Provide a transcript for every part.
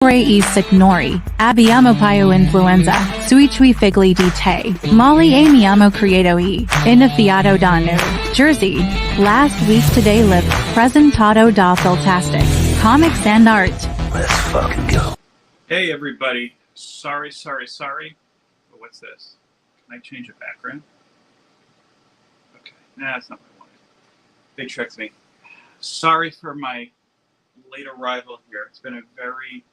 E signori, abbiamo più influenza, sui tuoi figli di te, Molly amiamo creato e iniziato da noi, Jersey, last week today lived, presentato da Filtastic, comics and art. Let's fucking go. Hey everybody, sorry. Oh, what's this? Can I change a background? Okay, nah, that's not what I wanted. They tricked me. Sorry for my late arrival here. It's been a very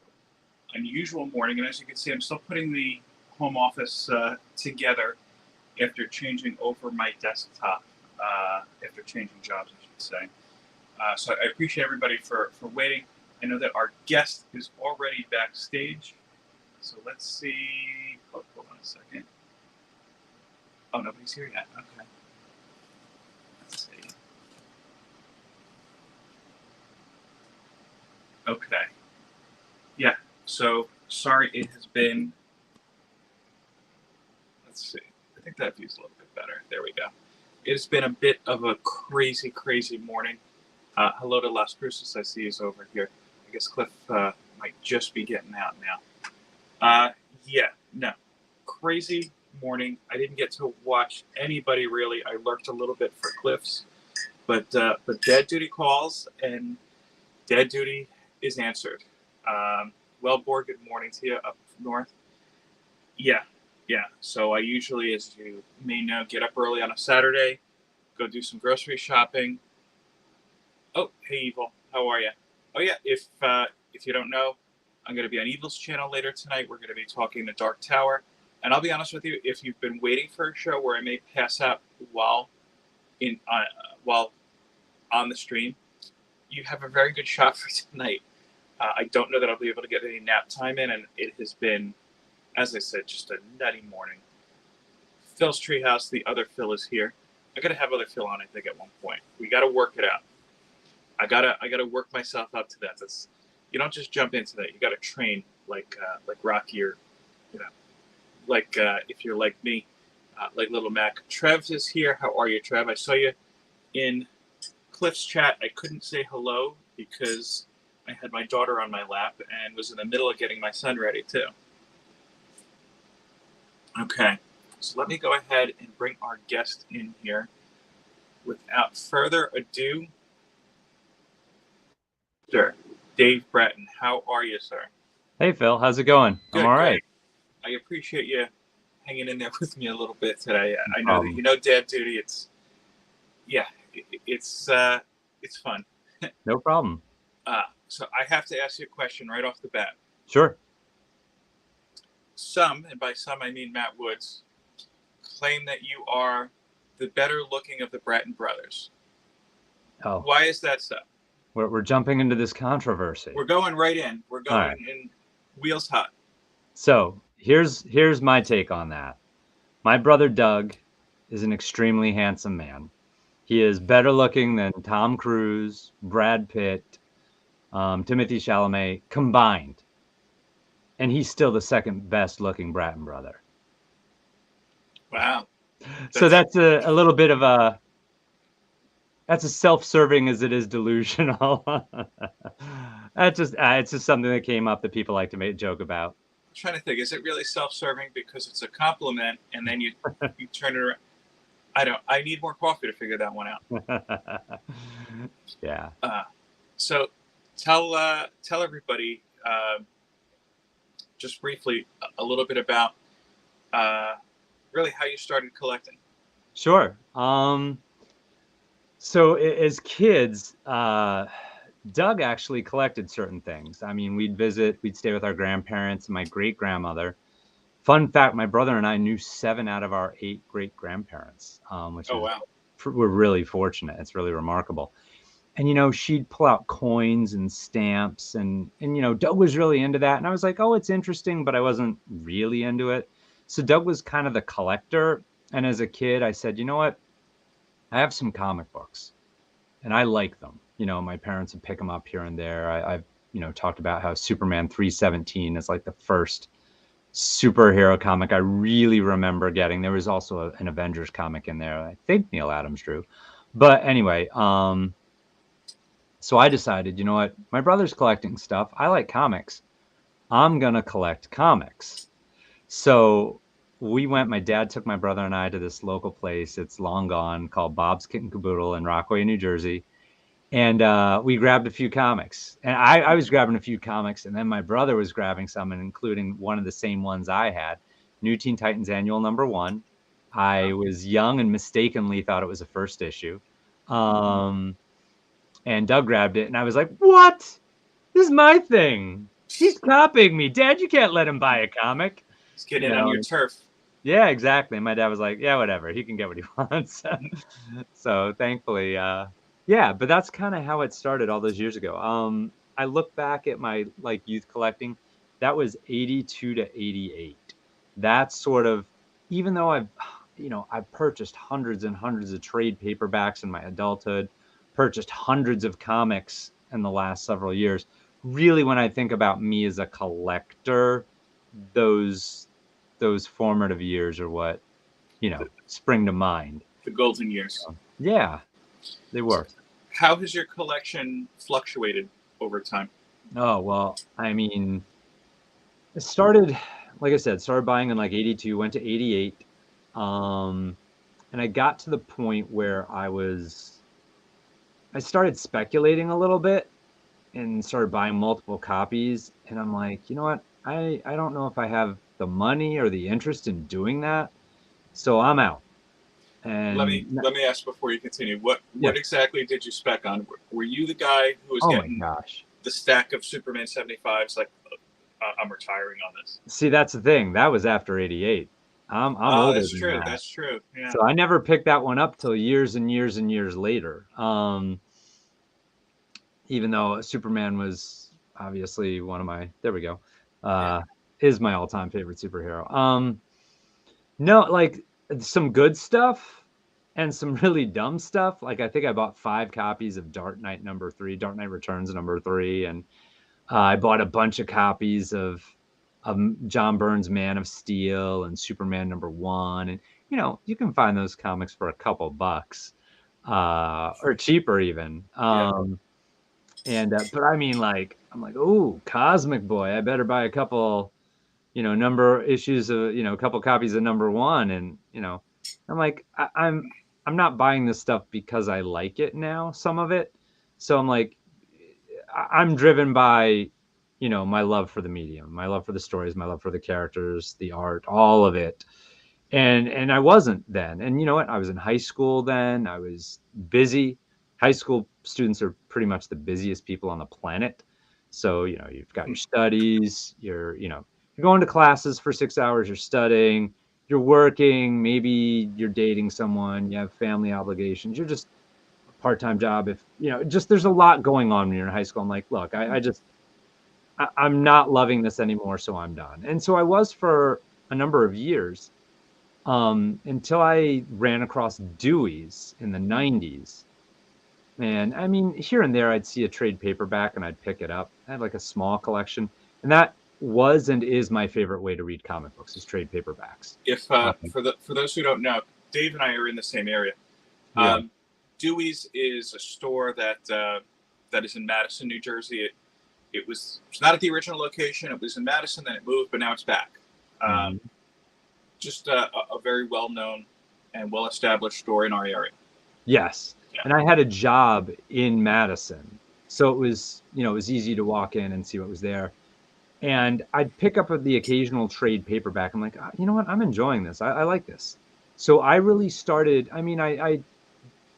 unusual morning, and as you can see, I'm still putting the home office together after changing over my desktop, after changing jobs, I should say. So I appreciate everybody for waiting. I know that our guest is already backstage, so let's see. Oh, hold on a second. Oh, nobody's here yet. Okay. Let's see. Okay. Yeah. So sorry, it has been. Let's see. I think that view's a little bit better. There we go. It's been a bit of a crazy morning. Hello to Las Cruces. I see he's over here. I guess Cliff might just be getting out now. Yeah, no. Crazy morning. I didn't get to watch anybody really. I lurked a little bit for Cliff's, but Dad Duty calls and Dad Duty is answered. Wellbore, good morning to you up north. Yeah. So I usually, as you may know, get up early on a Saturday, go do some grocery shopping. Oh, hey Evil, how are you? Oh yeah, if you don't know, I'm going to be on Evil's channel later tonight. We're going to be talking The Dark Tower, and I'll be honest with you, if you've been waiting for a show where I may pass out while on the stream, you have a very good shot for tonight. I don't know that I'll be able to get any nap time in, and it has been, as I said, just a nutty morning. Phil's Treehouse, the other Phil is here. I got to have other Phil on, I think, at one point. We got to work it out. I gotta work myself up to that. That's, you don't just jump into that. You got to train like Rocky, or if you're like me, like Little Mac. Trev is here. How are you, Trev? I saw you in Cliff's chat. I couldn't say hello because I had my daughter on my lap and was in the middle of getting my son ready too. Okay, so let me go ahead and bring our guest in here. Without further ado, Sir Dave Bratton, how are you, sir? Hey, Phil. How's it going? Good, I'm all right. I appreciate you hanging in there with me a little bit today. I know that you know Dad Duty. It's fun. No problem. So I have to ask you a question right off the bat. Sure. Some, and by some I mean Matt Woods, claim that you are the better looking of the Bratton brothers. Oh. Why is that so? We're jumping into this controversy. We're going right in. We're going in wheels hot. So here's my take on that. My brother Doug is an extremely handsome man. He is better looking than Tom Cruise, Brad Pitt, Timothy Chalamet combined. And he's still the second best looking Bratton brother. Wow. So that's a little bit of a, that's as self-serving as it is delusional. It's just something that came up that people like to make a joke about. I'm trying to think, is it really self-serving because it's a compliment and then you turn it around? I need more coffee to figure that one out. Yeah. So tell everybody just briefly a little bit about really how you started collecting. Sure. So as kids, Doug actually collected certain things. I mean, we'd stay with our grandparents and my great-grandmother. Fun fact, my brother and I knew 7 out of our 8 great-grandparents, which wow. We're really fortunate. It's really remarkable. And, she'd pull out coins and stamps and Doug was really into that. And I was like, oh, it's interesting, but I wasn't really into it. So Doug was kind of the collector. And as a kid, I said, you know what? I have some comic books and I like them. My parents would pick them up here and there. I've talked about how Superman 317 is like the first superhero comic I really remember getting. There was also an Avengers comic in there. I think Neil Adams drew. But anyway, so I decided, you know what? My brother's collecting stuff. I like comics. I'm gonna collect comics. So my dad took my brother and I to this local place. It's long gone, called Bob's Kit and Caboodle in Rockaway, New Jersey. And we grabbed a few comics. And I was grabbing a few comics, and then my brother was grabbing some, and including one of the same ones I had, New Teen Titans Annual #1. I was young and mistakenly thought it was a first issue. And Doug grabbed it, and I was like, "What? This is my thing. He's copying me. Dad, you can't let him buy a comic." He's getting on your turf. Yeah, exactly. And my dad was like, "Yeah, whatever. He can get what he wants." So thankfully, yeah, but that's kind of how it started all those years ago. I look back at my like youth collecting. That was 82 to 88. That's sort of, even though I've purchased hundreds and hundreds of trade paperbacks in my adulthood, purchased hundreds of comics in the last several years. Really, when I think about me as a collector, those formative years are what, spring to mind. The golden years. Yeah, they were. How has your collection fluctuated over time? Oh, well, I mean, it started, like I said, started buying in like 82, went to 88. And I got to the point where I started speculating a little bit and started buying multiple copies. And I'm like, you know what? I don't know if I have the money or the interest in doing that. So I'm out. And let me ask before you continue. What exactly did you spec on? Were you the guy who was getting the stack of Superman 75s? Like, I'm retiring on this. See, that's the thing. That was after 88. I'm older that's than true. that. That's true. Yeah. So I never picked that one up till years and years and years later. Even though Superman was obviously one of my, there we go, is my all-time favorite superhero. No, like some good stuff and some really dumb stuff. Like I think I bought 5 copies of Dark Knight #3, Dark Knight Returns #3, and I bought a bunch of copies of John Byrne's Man of Steel and Superman #1. And, you can find those comics for a couple bucks or cheaper even. But I mean, like, I'm like, oh, Cosmic Boy, I better buy a couple, number issues of, a couple copies of #1. And, I'm like, I'm not buying this stuff because I like it now, some of it. So I'm like, I'm driven by, my love for the medium, my love for the stories, my love for the characters, the art, all of it. And I wasn't then. And you know what? I was in high school then. I was busy. High school students are pretty much the busiest people on the planet. So, you've got your studies, you're going to classes for 6 hours, you're studying, you're working, maybe you're dating someone, you have family obligations, you're just a part-time job. If, just there's a lot going on when you're in high school. I'm like, look, I'm not loving this anymore, so I'm done. And so I was for a number of years. Until I ran across Dewey's in the 90s. And I mean, here and there, I'd see a trade paperback and I'd pick it up. I had like a small collection. And that was and is my favorite way to read comic books, is trade paperbacks. If for those who don't know, Dave and I are in the same area. Yeah. Dewey's is a store that is in Madison, New Jersey. It's not at the original location. It was in Madison, then it moved, but now it's back. Just a very well-known and well-established store in our area. Yes. Yeah. And I had a job in Madison. So it was easy to walk in and see what was there. And I'd pick up the occasional trade paperback. I'm like, you know what? I'm enjoying this. I like this. So I really started, I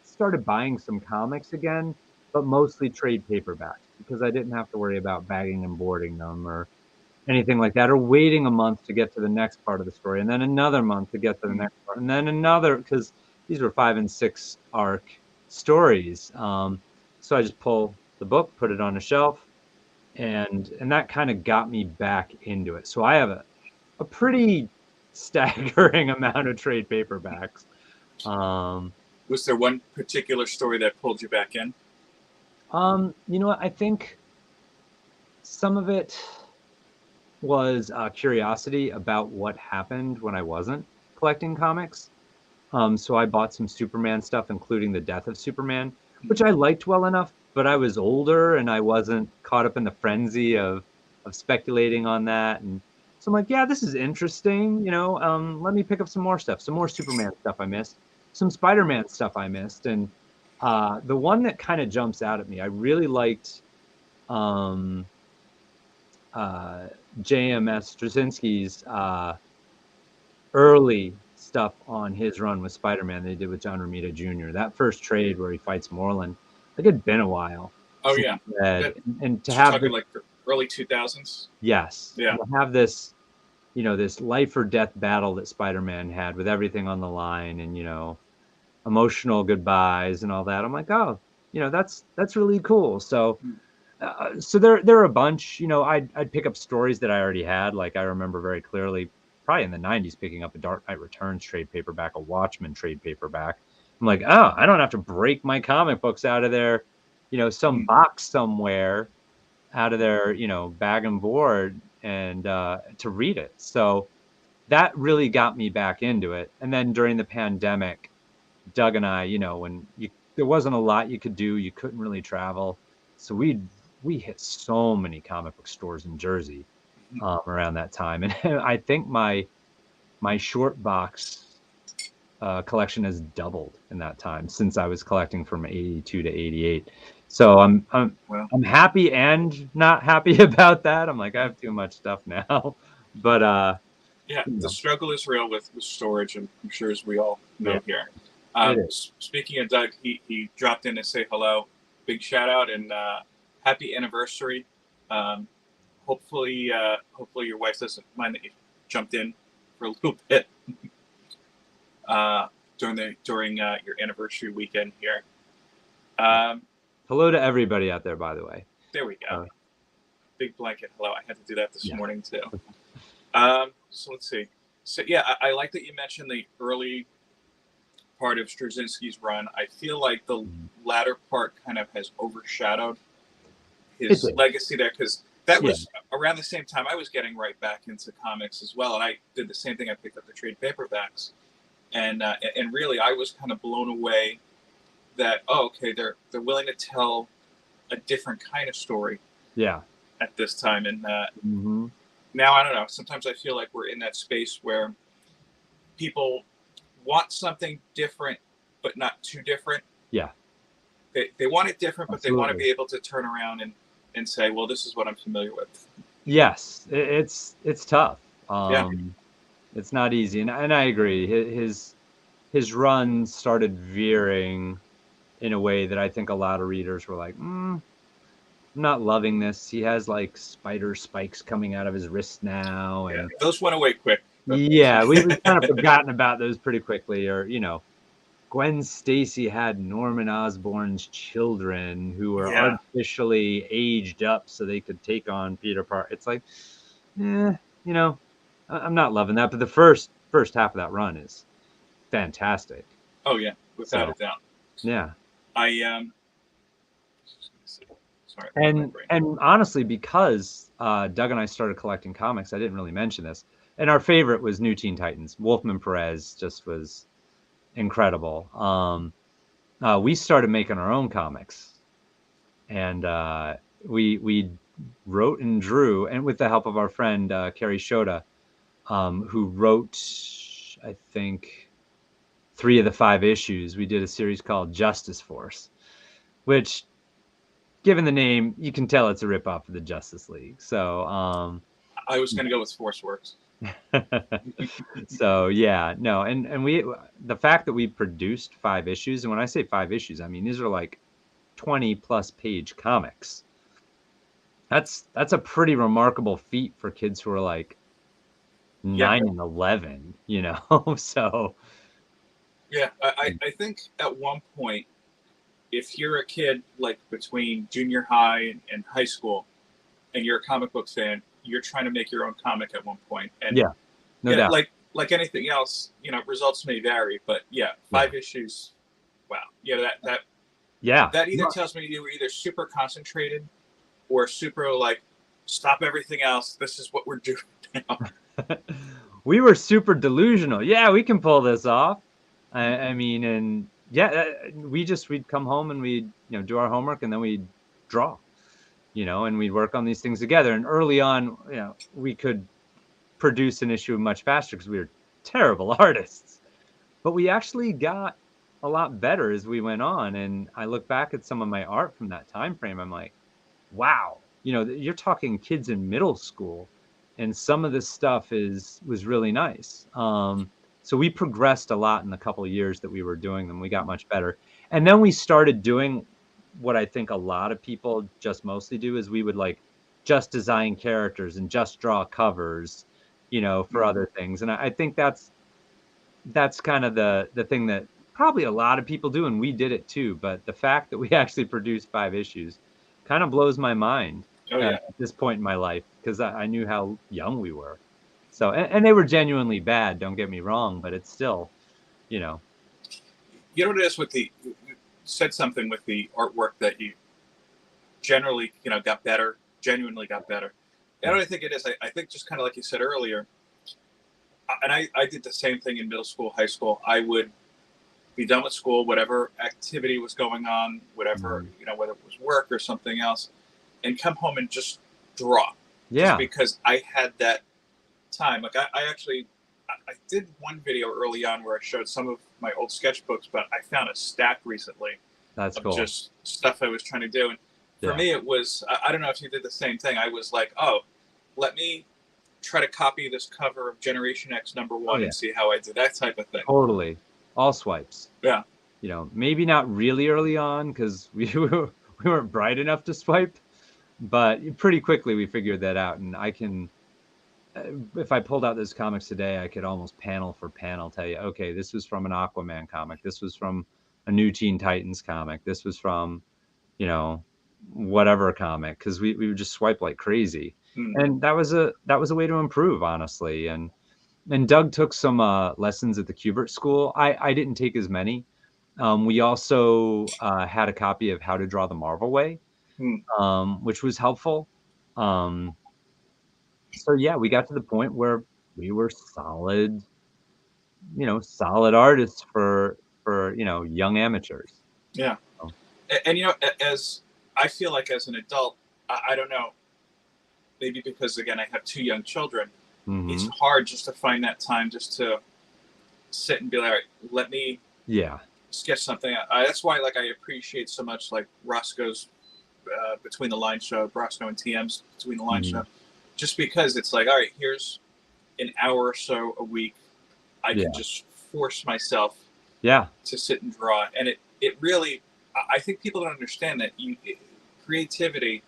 started buying some comics again, but mostly trade paperbacks because I didn't have to worry about bagging and boarding them or anything like that, or waiting a month to get to the next part of the story, and then another month to get to the next part, and then another, because these were 5 and 6 arc stories. So I just pull the book, put it on a shelf, and that kind of got me back into it. So I have a pretty staggering amount of trade paperbacks. Was there one particular story that pulled you back in? You know what? I think some of it was curiosity about what happened when I wasn't collecting comics. So I bought some Superman stuff, including the death of Superman, which I liked well enough, but I was older and I wasn't caught up in the frenzy of speculating on that. And so I'm like, yeah, this is interesting. Let me pick up some more stuff, some more Superman stuff I missed, some Spider-Man stuff I missed. And the one that kind of jumps out at me, I really liked JMS Straczynski's early stuff on his run with Spider-Man they did with John Romita Jr. That first trade where he fights Moreland, like it'd been a while. Oh yeah, and to you're have talking like the early 2000s. yes, Yeah, to have this, this life or death battle that Spider-Man had with everything on the line, and emotional goodbyes and all that. I'm like, oh, that's really cool. So. So there are a bunch, I'd pick up stories that I already had. Like I remember very clearly, probably in the 90s, picking up a Dark Knight Returns trade paperback, a Watchmen trade paperback. I'm like, oh, I don't have to break my comic books out of their, some box somewhere out of their, bag and board and to read it. So that really got me back into it. And then during the pandemic, Doug and I, when there wasn't a lot you could do, you couldn't really travel. So we hit so many comic book stores in Jersey around that time. And I think my short box collection has doubled in that time since I was collecting from 82 to 88. So I'm happy and not happy about that. I'm like, I have too much stuff now. But yeah, the struggle is real with storage, and I'm sure as we all know here. Speaking of Doug, he dropped in to say hello. Big shout out and happy anniversary. Hopefully your wife doesn't mind that you jumped in for a little bit during your anniversary weekend here. Hello to everybody out there, by the way. There we go. Big blanket hello. I had to do that this morning too. So let's see. So yeah, I like that you mentioned the early part of Straczynski's run. I feel like the latter part kind of has overshadowed his legacy there, because that was around the same time I was getting right back into comics as well, and I did the same thing. I picked up the trade paperbacks, and really I was kind of blown away that they're willing to tell a different kind of story. Yeah. At this time, and now I don't know. Sometimes I feel like we're in that space where people want something different, but not too different. Yeah. They want it different, but they want to be able to turn around and say, well, this is what I'm familiar with. Yes, it's tough. It's not easy, and I agree. His run started veering in a way that I think a lot of readers were like, I'm not loving this. He has like spider spikes coming out of his wrist now, and those went away quick. Yeah, we've kind of forgotten about those pretty quickly. Or Gwen Stacy had Norman Osborn's children who were artificially aged up so they could take on Peter Parker. It's like, I'm not loving that. But the first half of that run is fantastic. Oh yeah, without a doubt. Yeah. Sorry. And honestly, because Doug and I started collecting comics, I didn't really mention this. And our favorite was New Teen Titans. Wolfman Perez just was incredible. We started making our own comics, and we wrote and drew, and with the help of our friend Carrie Shota, who wrote, I think, 3 of the 5 issues. We did a series called Justice Force, which, given the name, you can tell it's a ripoff of the Justice League. So I was going to go with Force Works. So yeah, no, and we, the fact that we produced 5 issues, and when I say 5 issues, I mean these are like 20+ page comics. That's a pretty remarkable feat for kids who are like 9 and 11, So yeah, I think at one point, if you're a kid like between junior high and high school, and you're a comic book fan, you're trying to make your own comic at one point. And no doubt. Like anything else, results may vary, but 5 issues. Wow. That either tells me you were either super concentrated or super like, stop everything else. This is what we're doing now. We were super delusional. Yeah, we can pull this off. I mean, and we'd come home and we'd, do our homework, and then we'd draw. and we'd work on these things together. And early on, we could produce an issue much faster because we were terrible artists. But we actually got a lot better as we went on. And I look back at some of my art from that time frame. I'm like, wow, you're talking kids in middle school, and some of this stuff was really nice. So we progressed a lot in the couple of years that we were doing them. We got much better. And then we started doing what I think a lot of people just mostly do is we would like just design characters and just draw covers, for other things. And I think that's kind of the thing that probably a lot of people do, and we did it too. But the fact that we actually produced 5 issues kind of blows my mind at this point in my life, because I knew how young we were. So, and they were genuinely bad, don't get me wrong, but it's still, You know what it is with you said something with the artwork that you generally, genuinely got better. And what I think it is, I think just kind of like you said earlier, and I did the same thing in middle school, high school. I would be done with school, whatever activity was going on, whatever, whether it was work or something else, and come home and just draw. Yeah. Just because I had that time. Like I did one video early on where I showed some of my old sketchbooks, but I found a stack recently. That's of cool. Just stuff I was trying to do. And for me, it was, I don't know if you did the same thing. I was like, oh, let me try to copy this cover of Generation X #1 and see how I did that type of thing. Totally. All swipes. Yeah. Maybe not really early on because we weren't bright enough to swipe, but pretty quickly we figured that out. And I can, if I pulled out those comics today, I could almost panel for panel tell you, okay, this was from an Aquaman comic. This was from a New Teen Titans comic. This was from, whatever comic, because we would just swipe like crazy. And that was a way to improve, honestly. And Doug took some lessons at the Kubert School. I didn't take as many. We also had a copy of How to Draw the Marvel Way, which was helpful. So yeah, we got to the point where we were solid artists for young amateurs. Yeah. And as I feel like as an adult, I don't know, maybe because again I have 2 young children, it's hard just to find that time just to sit and be like, all right, let me sketch something. That's why I appreciate so much like Roscoe's Between the Line show, Roscoe and TM's Between the Line show, just because it's like, all right, here's an hour or so a week. I can just force myself to sit and draw. And it really, I think people don't understand that creativity,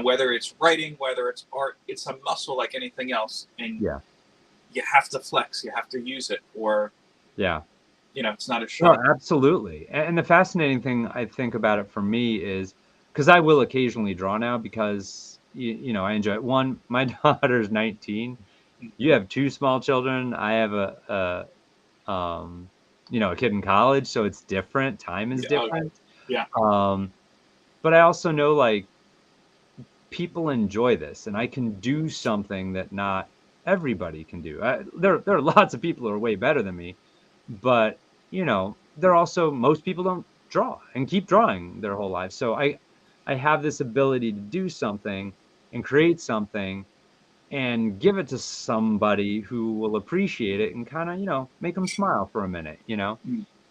whether it's writing, whether it's art, it's a muscle like anything else. And you have to flex, you have to use it, or, it's not a show. No, absolutely. And the fascinating thing I think about it for me is, because I will occasionally draw now because, I enjoy it. One, my daughter's 19. You have 2 small children. I have a kid in college, so it's different. Time is different. Yeah. But I also know people enjoy this, and I can do something that not everybody can do. There are lots of people who are way better than me, but there are also, most people don't draw and keep drawing their whole life. So I have this ability to do something and create something and give it to somebody who will appreciate it and kind of, make them smile for a minute,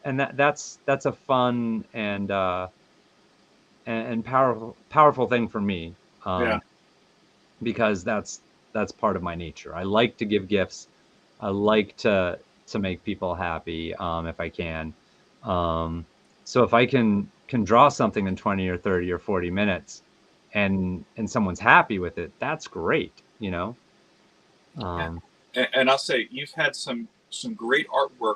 and that's a fun and powerful thing for me. Because that's part of my nature. I like to give gifts. I like to make people happy, if I can. So if I can draw something in 20 or 30 or 40 minutes and someone's happy with it, that's great, And I'll say you've had some great artwork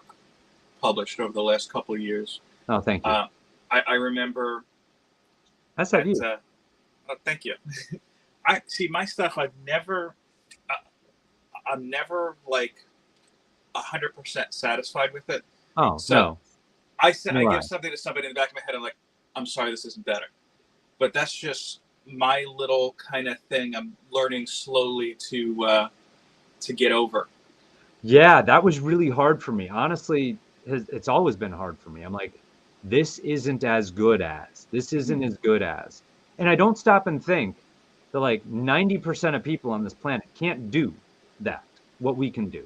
published over the last couple of years. Oh, thank you. I remember. That's like you. Thank you. I see my stuff. I'm never like 100% satisfied with it. Oh, so no. I give something to somebody in the back of my head. I'm like, I'm sorry, this isn't better. But that's just my little kind of thing. I'm learning slowly to get over. Yeah, that was really hard for me. Honestly, it's always been hard for me. I'm like, this isn't as good as. This isn't as good as. And I don't stop and think that like 90% of people on this planet can't do that, what we can do,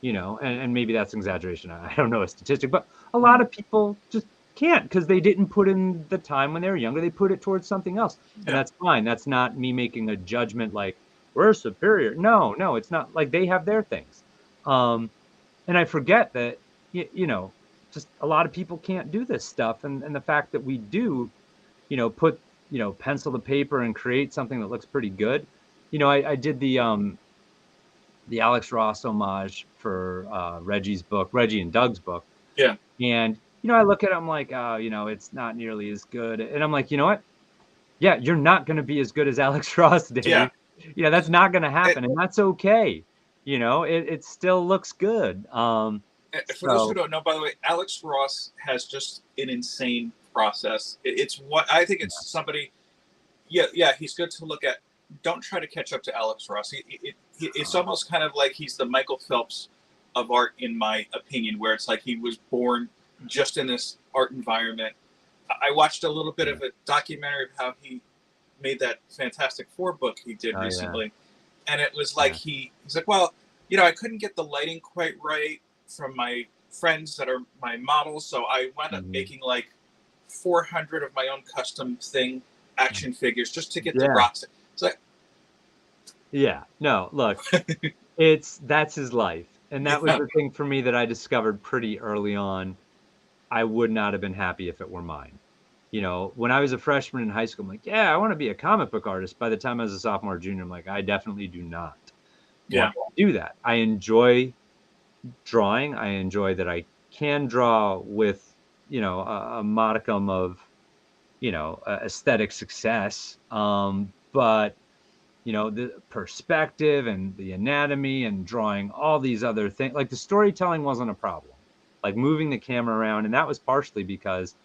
and maybe that's an exaggeration. I don't know a statistic, but a lot of people just can't because they didn't put in the time when they were younger. They put it towards something else. And Yeah. that's fine. That's not me making a judgment like we're superior. No, no, it's not. Like they have their things. And I forget that, just a lot of people can't do this stuff. And the fact that we do, put, pencil to paper and create something that looks pretty good. I did the Alex Ross homage for Reggie and Doug's book. Yeah. And, I look at it, I'm like, oh, it's not nearly as good. And I'm like, you know what? Yeah, you're not going to be as good as Alex Ross, Yeah. Dave. That's not going to And, happen. And that's okay. It still looks good. for those who So don't know, by the way, Alex Ross has just an insane process. It's what I think it's somebody. Yeah, he's good to look at. Don't try to catch up to Alex Ross. It's almost kind of like he's the Michael Phelps of art, in my opinion, where it's like he was born just in this art environment. I watched a little bit of a documentary of how he made that Fantastic Four book he did recently, and it was like he's like, well, I couldn't get the lighting quite right from my friends that are my models, so I wound up making like 400 of my own custom action figures just to get the rocks. It's like, no, look, that's his life. And that was the thing for me that I discovered pretty early on. I would not have been happy if it were mine. When I was a freshman in high school, I'm like, yeah, I want to be a comic book artist. By the time I was a sophomore or junior, I'm like, I definitely do not want to do that. I enjoy drawing. I enjoy that I can draw with, a modicum of, aesthetic success. But the perspective and the anatomy and drawing all these other things, like the storytelling wasn't a problem, like moving the camera around. And that was partially because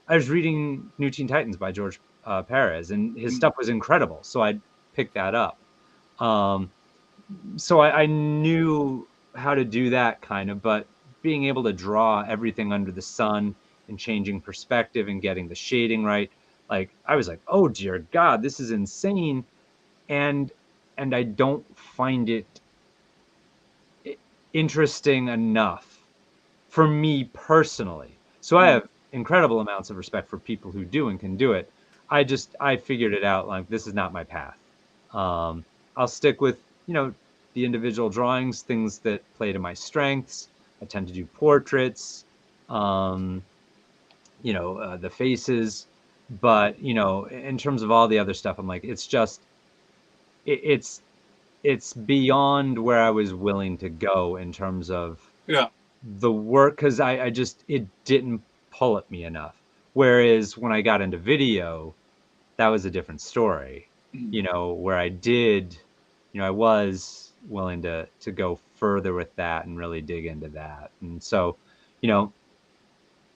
I was reading New Teen Titans by George Perez, and his stuff was incredible. So I picked that up. So I knew how to do that kind of, but being able to draw everything under the sun and changing perspective and getting the shading right, like I was like, oh dear God, this is insane. And I don't find it interesting enough for me personally. So I have incredible amounts of respect for people who do and can do it. I figured it out, like this is not my path. I'll stick with, the individual drawings, things that play to my strengths. I tend to do portraits, the faces, but in terms of all the other stuff, I'm like, it's beyond where I was willing to go in terms of the work, because it didn't pull at me enough. Whereas when I got into video, that was a different story, where I was willing to go further with that and really dig into that. And so,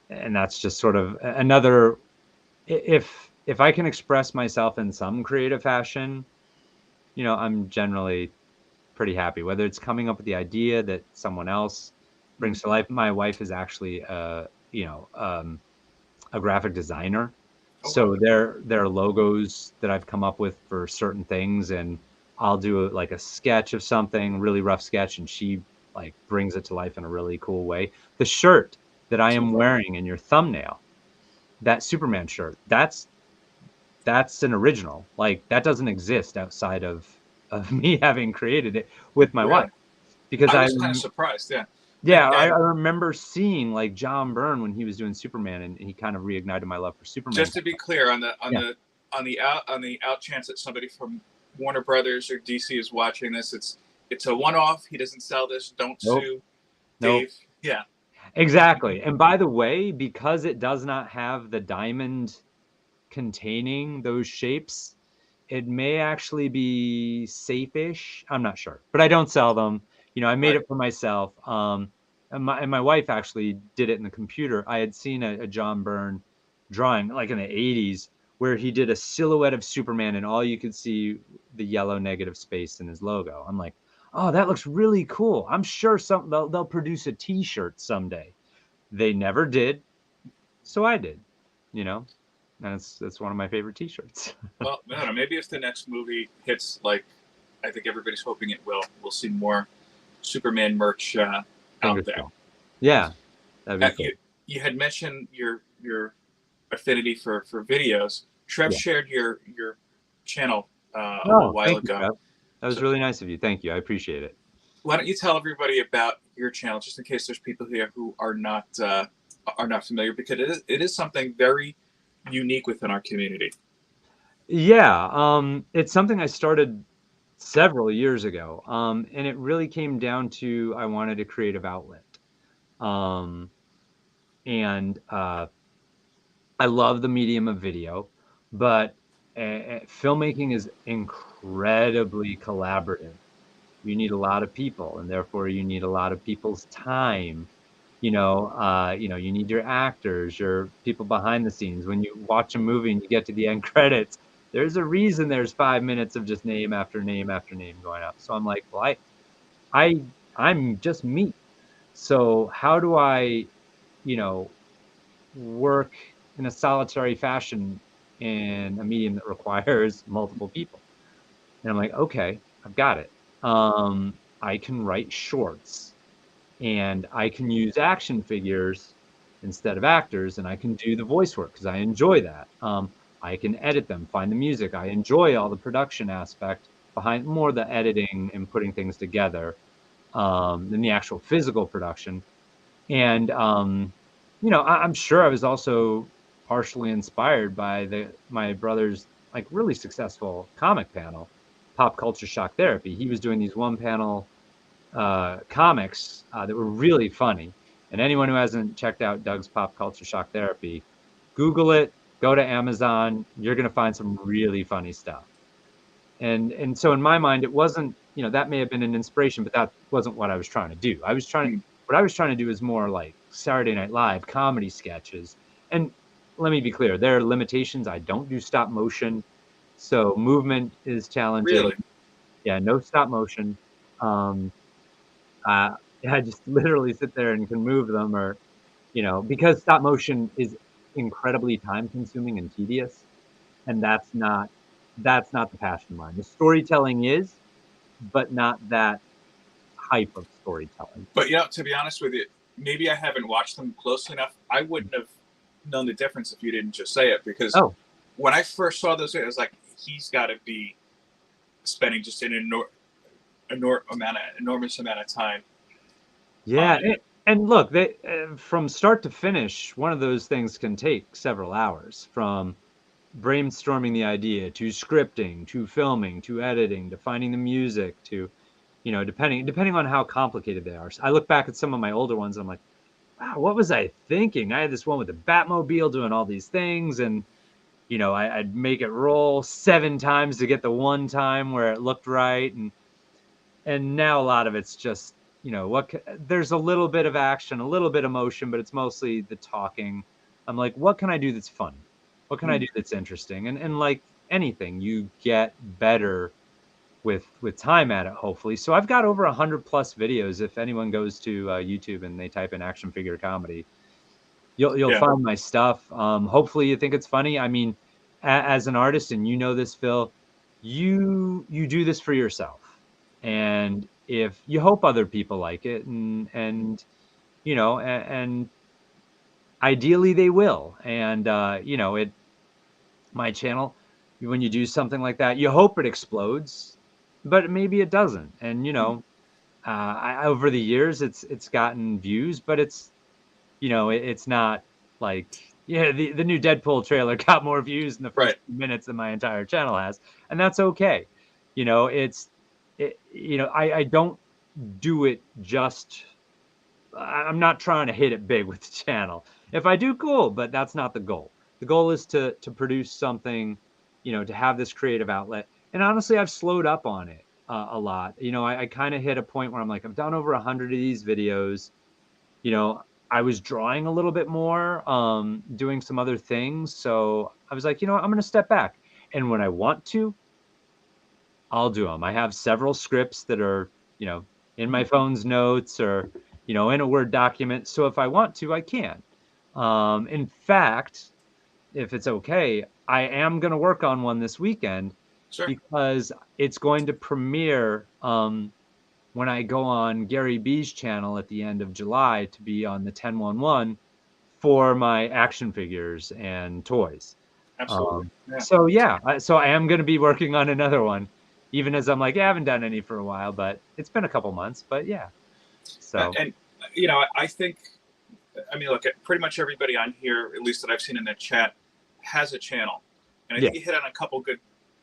and that's just sort of another, if I can express myself in some creative fashion, I'm generally pretty happy, whether it's coming up with the idea that someone else brings to life. My wife is actually a graphic designer. So there are logos that I've come up with for certain things, and I'll do like a sketch of something, really rough sketch, and she like brings it to life in a really cool way. The shirt that I am wearing in your thumbnail, that Superman shirt, that's an original. Like that doesn't exist outside of me having created it with my wife, because I was kind of surprised. I remember seeing like John Byrne when he was doing Superman, and he kind of reignited my love for Superman. Just to be clear, on the out chance that somebody from Warner Brothers or DC is watching this, it's a one-off. He doesn't sell this. Don't sue Dave. Yeah, exactly. And by the way, because it does not have the diamond containing those shapes, it may actually be safe-ish. I'm not sure, but I don't sell them. I made it for myself. And my wife actually did it in the computer. I had seen a John Byrne drawing like in the 80s where he did a silhouette of Superman and all you could see the yellow negative space in his logo. I'm like, oh, that looks really cool. I'm sure they'll produce a T-shirt someday. They never did. So I did, and it's one of my favorite T-shirts. Well, I don't know. Maybe if the next movie hits like I think everybody's hoping it will, we'll see more Superman merch out Fingers there. crossed. Yeah, that'd be cool. You had mentioned your affinity for videos. Trev Yeah. shared your channel a Oh, little while thank you, ago. Trev. That was So really nice of you. Thank you. I appreciate it. why don't you tell everybody about your channel, just in case there's people here who are not familiar, because it is something very unique within our community. Yeah, it's something I started several years ago, and it really came down to I wanted a creative outlet. Um, and I love the medium of video, but filmmaking is incredibly collaborative. You need a lot of people, and therefore you need a lot of people's time. You need your actors, your people behind the scenes. When you watch a movie and you get to the end credits, there's a reason there's 5 minutes of just name after name after name going up. So I'm like, well, I I'm just me. So how do I, you know, work in a solitary fashion in a medium that requires multiple people? And I'm like, okay, I've got it. I can write shorts and I can use action figures instead of actors, and I can do the voice work because I enjoy that. I can edit them, find the music. I enjoy all the production aspect behind more the editing and putting things together than the actual physical production. And I'm sure I was also partially inspired by my brother's like really successful comic panel, Pop Culture Shock Therapy. He was doing these one panel comics that were really funny. And anyone who hasn't checked out Doug's Pop Culture Shock Therapy, Google it, go to Amazon. You're going to find some really funny stuff. And so in my mind, it wasn't, that may have been an inspiration, but that wasn't what I was trying to do. Hmm. What I was trying to do is more like Saturday Night Live comedy sketches. And let me be clear, there are limitations. I don't do stop motion. So movement is challenging. Really? Yeah, no stop motion. Um, uh, I just literally sit there and can move them or, because stop motion is incredibly time consuming and tedious. And that's not the passion of mine. The storytelling is, but not that type of storytelling. But to be honest with you, maybe I haven't watched them closely enough. I wouldn't have known the difference if you didn't just say it, because Oh, when I first saw those videos, I was like, he's got to be spending just an enormous amount of time yeah. on it. And look, from start to finish, one of those things can take several hours from brainstorming the idea to scripting to filming to editing to finding the music to, depending on how complicated they are. So I look back at some of my older ones and I'm like, wow, what was I thinking? I had this one with the Batmobile doing all these things, and I'd make it roll 7 times to get the one time where it looked right, and now a lot of it's just there's a little bit of action, a little bit of motion, but it's mostly the talking. I'm like, what can I do that's fun? What can I do that's interesting? And like anything, you get better with time at it, hopefully. So I've got over 100+ videos. If anyone goes to YouTube and they type in action figure comedy, you'll Yeah. find my stuff. Hopefully you think it's funny. I mean, as an artist, and this, Phil, you do this for yourself, and if you hope other people like it, and ideally they will. And my channel, when you do something like that, you hope it explodes, but maybe it doesn't. And over the years, it's gotten views, but it's not like, yeah, the new Deadpool trailer got more views in the first Right. 2 minutes than my entire channel has, and that's okay. I don't do it just. I'm not trying to hit it big with the channel. If I do, cool, but that's not the goal. The goal is to produce something, to have this creative outlet. And honestly, I've slowed up on it a lot. I kind of hit a point where I'm like, I've done over 100 of these videos. I was drawing a little bit more, doing some other things. So I was like, I'm going to step back. And when I want to, I'll do them. I have several scripts that are, in my phone's notes or, in a Word document. So if I want to, I can. In fact, if it's okay, I am going to work on one this weekend Sure. because it's going to premiere when I go on Gary B's channel at the end of July to be on the 1011 for my action figures and toys. Absolutely. Yeah. So yeah, so I am going to be working on another one, even as I'm like, I haven't done any for a while, but it's been a couple months, but yeah. So And I think, I mean, look, pretty much everybody on here, at least that I've seen in the chat, has a channel, and I yeah, think you hit on a couple good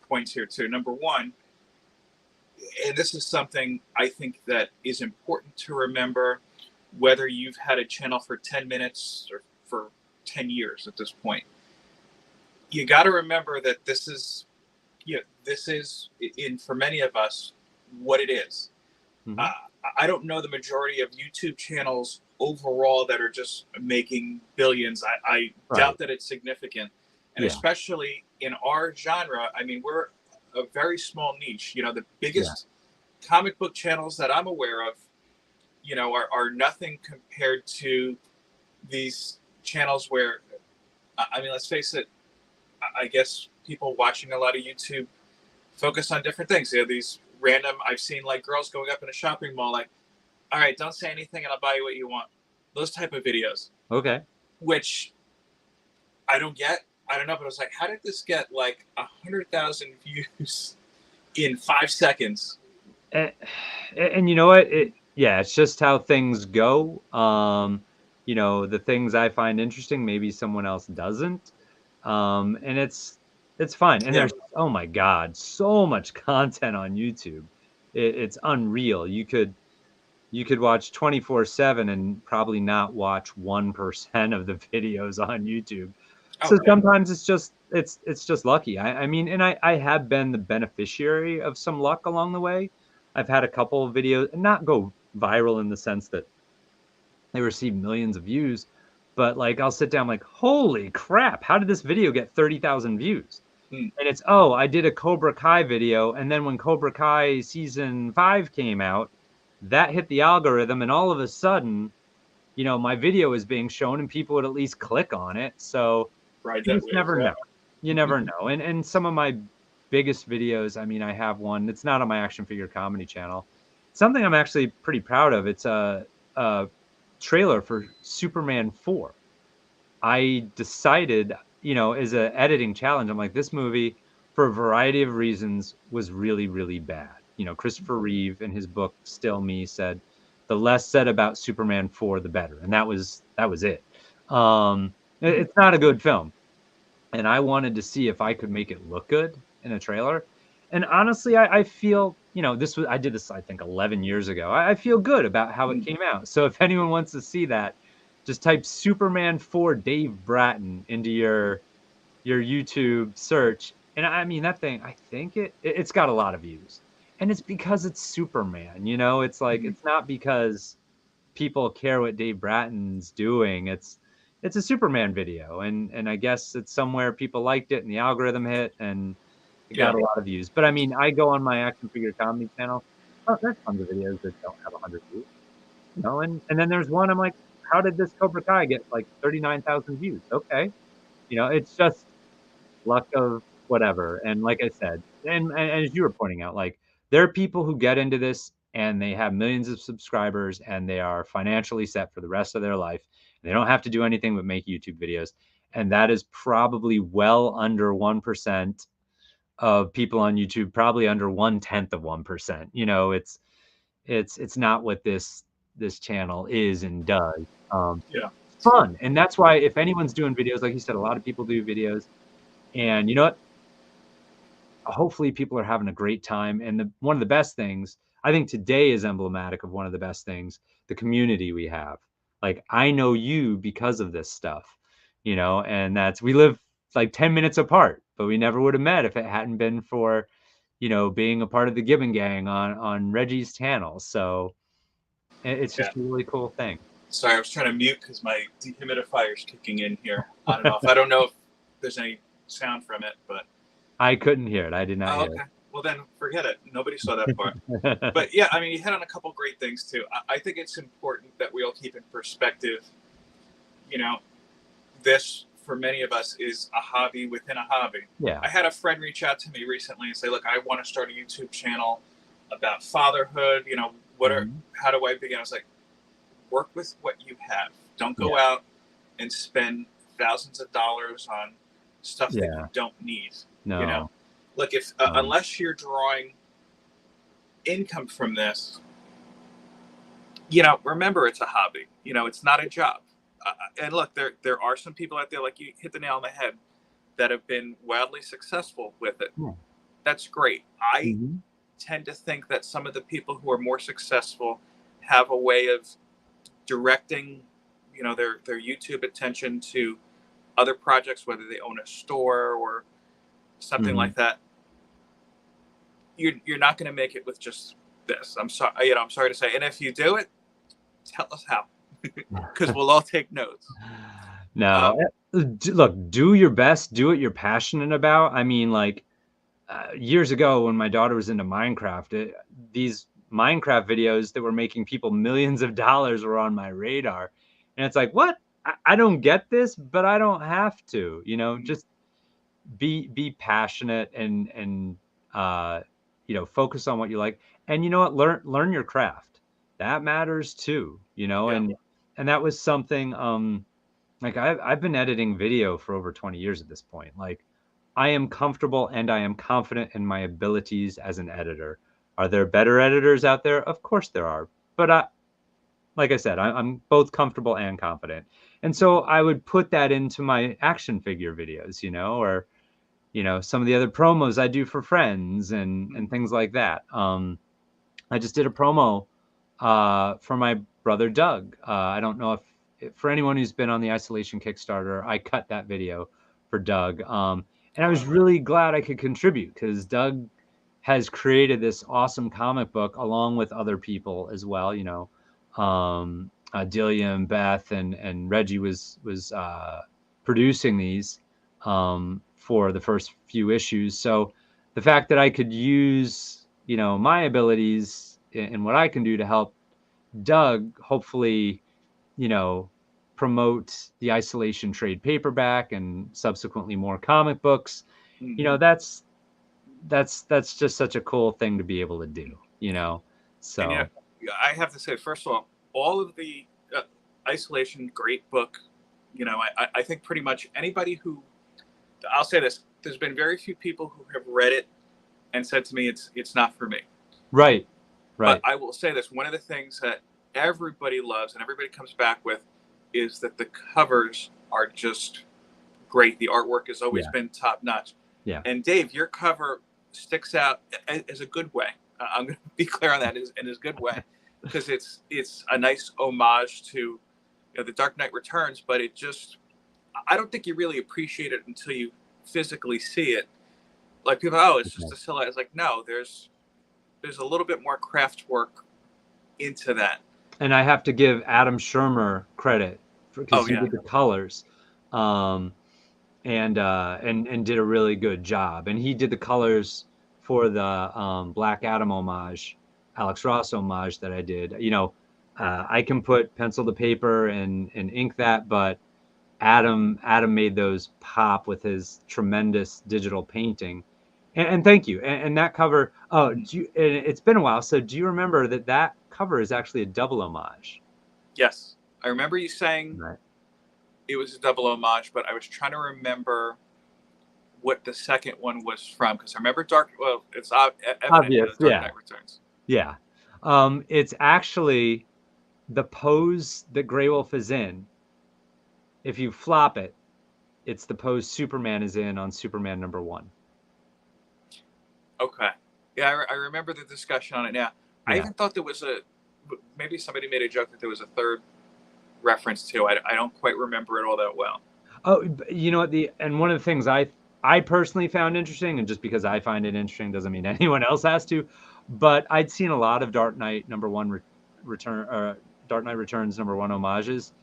points here too. Number one, and this is something I think that is important to remember, whether you've had a channel for 10 minutes or for 10 years at this point, you got to remember that this is in for many of us what it is. hmm Uh, I don't know the majority of YouTube channels overall that are just making billions. I right, doubt that it's significant. And yeah, especially in our genre, I mean, we're a very small niche. The yeah, biggest comic book channels that I'm aware of, are nothing compared to these channels where, I mean, let's face it, I guess people watching a lot of YouTube focus on different things. These random, I've seen like girls going up in a shopping mall, like, all right, don't say anything and I'll buy you what you want. Those type of videos, okay. which I don't get. I don't know, but I was like, how did this get like 100,000 views in 5 seconds? And, and you know what? Yeah, it's just how things go. The things I find interesting, maybe someone else doesn't. And it's fine. And Yeah, there's, oh my God, so much content on YouTube. It's unreal. You could watch 24/7 and probably not watch 1% of the videos on YouTube. oh So yeah, sometimes it's just lucky. I mean, and I have been the beneficiary of some luck along the way. I've had a couple of videos not go viral in the sense that they receive millions of views, but like I'll sit down like, holy crap, how did this video get 30,000 views? mm, And it's, oh, I did a Cobra Kai video, and then when Cobra Kai season 5 came out, that hit the algorithm, and all of a sudden, my video is being shown and people would at least click on it. So ride you that just wave. never Yeah, know. You never know. And some of my biggest videos, I mean, I have one. It's not on my action figure comedy channel. Something I'm actually pretty proud of. It's a trailer for Superman 4. I decided, as a editing challenge, I'm like, this movie, for a variety of reasons, was really, really bad. Christopher Reeve in his book Still Me said, the less said about Superman 4, the better. And that was it. It's not a good film. And I wanted to see if I could make it look good in a trailer. And honestly, I feel, I did this, I think, 11 years ago. I feel good about how it mm, came out. So if anyone wants to see that, just type Superman 4 Dave Bratton into your YouTube search. And I mean, that thing, I think it's got a lot of views. And it's because it's Superman, it's like, mm, it's not because people care what Dave Bratton's doing. It's a Superman video, and I guess it's somewhere people liked it, and the algorithm hit, and it yeah, got a lot of views. But I mean, I go on my action figure comedy channel. Oh, there's tons of videos that don't have 100 views, and then there's one I'm like, how did this Cobra Kai get like 39,000 views? Okay, it's just luck of whatever. And like I said, and as you were pointing out, like there are people who get into this and they have millions of subscribers and they are financially set for the rest of their life. They don't have to do anything but make YouTube videos. And that is probably well under 1% of people on YouTube, probably under 1/10 of 1%. It's not what this channel is and does. yeah, It's fun. And that's why if anyone's doing videos, like you said, a lot of people do videos. And you know what? Hopefully people are having a great time. And one of the best things, I think today is emblematic of one of the best things, the community we have. Like I know you because of this stuff, and we live like 10 minutes apart, but we never would have met if it hadn't been for, being a part of the Gibbon gang on Reggie's channel. So it's yeah. just a really cool thing. Sorry, I was trying to mute because my dehumidifier's kicking in here on and off. I don't know if there's any sound from it, but I couldn't hear it. I did not oh, hear okay. Well, then forget it. Nobody saw that part. it. But yeah, I mean, you hit on a couple great things too. I think it's important that we all keep in perspective, you know, this for many of us is a hobby within a hobby. Yeah. I had a friend reach out to me recently and say, "Look, I want to start a YouTube channel about fatherhood. You know, how do I begin?" I was like, "Work with what you have. Don't go out and spend thousands of dollars on stuff that you don't need." No. You know, look, if unless you're drawing income from this, you know, remember it's a hobby. You know, it's not a job. And look, there are some people out there, like you hit the nail on the head, that have been wildly successful with it. Yeah. That's great. I tend to think that some of the people who are more successful have a way of directing, you know, their YouTube attention to other projects, whether they own a store or something like that. You're not going to make it with just this. I'm sorry, you know, I'm sorry to say. And if you do it, tell us how, because we'll all take notes. No, look, do your best, do what you're passionate about. I mean, like years ago when my daughter was into Minecraft, these Minecraft videos that were making people millions of dollars were on my radar. And it's like, what? I don't get this, but I don't have to, you know, just be passionate and you know, focus on what you like. And you know what, learn your craft. That matters too, you know. And that was something like I've been editing video for over 20 years at this point. Like I am comfortable and I am confident in my abilities as an editor. Are there better editors out there? Of course there are. But like I said, I'm both comfortable and confident. And so I would put that into my action figure videos, you know, or, you know, some of the other promos I do for friends and things like that. I just did a promo for my brother Doug. I don't know if for anyone who's been on the Isolation Kickstarter, I cut that video for Doug. And I was really glad I could contribute because Doug has created this awesome comic book along with other people as well. You know, Delia and Beth and Reggie was producing these for the first few issues. So the fact that I could use, you know, my abilities and what I can do to help Doug hopefully, you know, promote the Isolation trade paperback and subsequently more comic books, you know, that's just such a cool thing to be able to do, you know. So and, yeah, I have to say, first of all of the Isolation, great book. You know, I think pretty much anybody who, I'll say this, there's been very few people who have read it and said to me, it's not for me. Right. But I will say this, one of the things that everybody loves and everybody comes back with is that the covers are just great. The artwork has always been top notch. Yeah. And Dave, your cover sticks out as a good way. I'm going to be clear on that, in a good way, because it's a nice homage to, you know, The Dark Knight Returns, but it just, I don't think you really appreciate it until you physically see it. Like people, oh, it's just a silhouette. It's like, no, there's a little bit more craft work into that. And I have to give Adam Shermer credit because he did the colors, and did a really good job. And he did the colors for the Black Adam homage, Alex Ross homage that I did. You know, I can put pencil to paper and ink that, but Adam made those pop with his tremendous digital painting. And thank you. And that cover, it's been a while. So do you remember that cover is actually a double homage? Yes. I remember you saying it was a double homage, but I was trying to remember what the second one was from, because I remember it's obvious. Dark Knight Returns. Yeah. It's actually the pose that Grey Wolf is in. If you flop it, it's the pose Superman is in on Superman #1. Okay. Yeah, I remember the discussion on it now. I even thought there was maybe somebody made a joke that there was a third reference to. I don't quite remember it all that well. Oh, you know what? And one of the things I personally found interesting, and just because I find it interesting doesn't mean anyone else has to, but I'd seen a lot of Dark Knight #1 Dark Knight Returns #1 homages.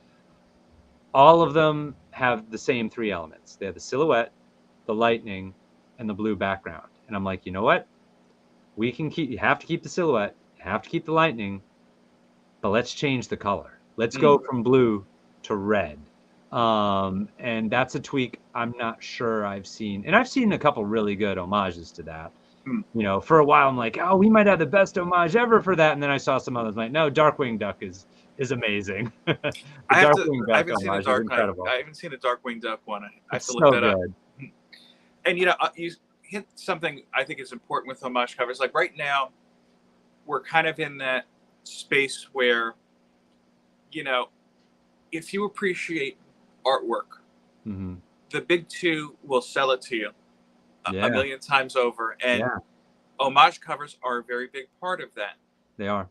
All of them have the same three elements. They have the silhouette, the lightning, and the blue background. And I'm like, you know what? You have to keep the silhouette, you have to keep the lightning, but let's change the color. Let's go from blue to red. And that's a tweak I'm not sure I've seen. And I've seen a couple really good homages to that. Hmm. You know, for a while I'm like, oh, we might have the best homage ever for that. And then I saw some others like, no, Darkwing Duck is amazing. The I have to. Darkwing I Duck haven't seen the homage is Dark Knight. incredible. I haven't seen the Darkwing Duck one. I have It's to look so that up. good. And you hit something I think is important with homage covers. Like right now, we're kind of in that space where, you know, if you appreciate artwork, Hmm. the big two will sell it to you a Yeah, million times over. And yeah, homage covers are a very big part of that. they are.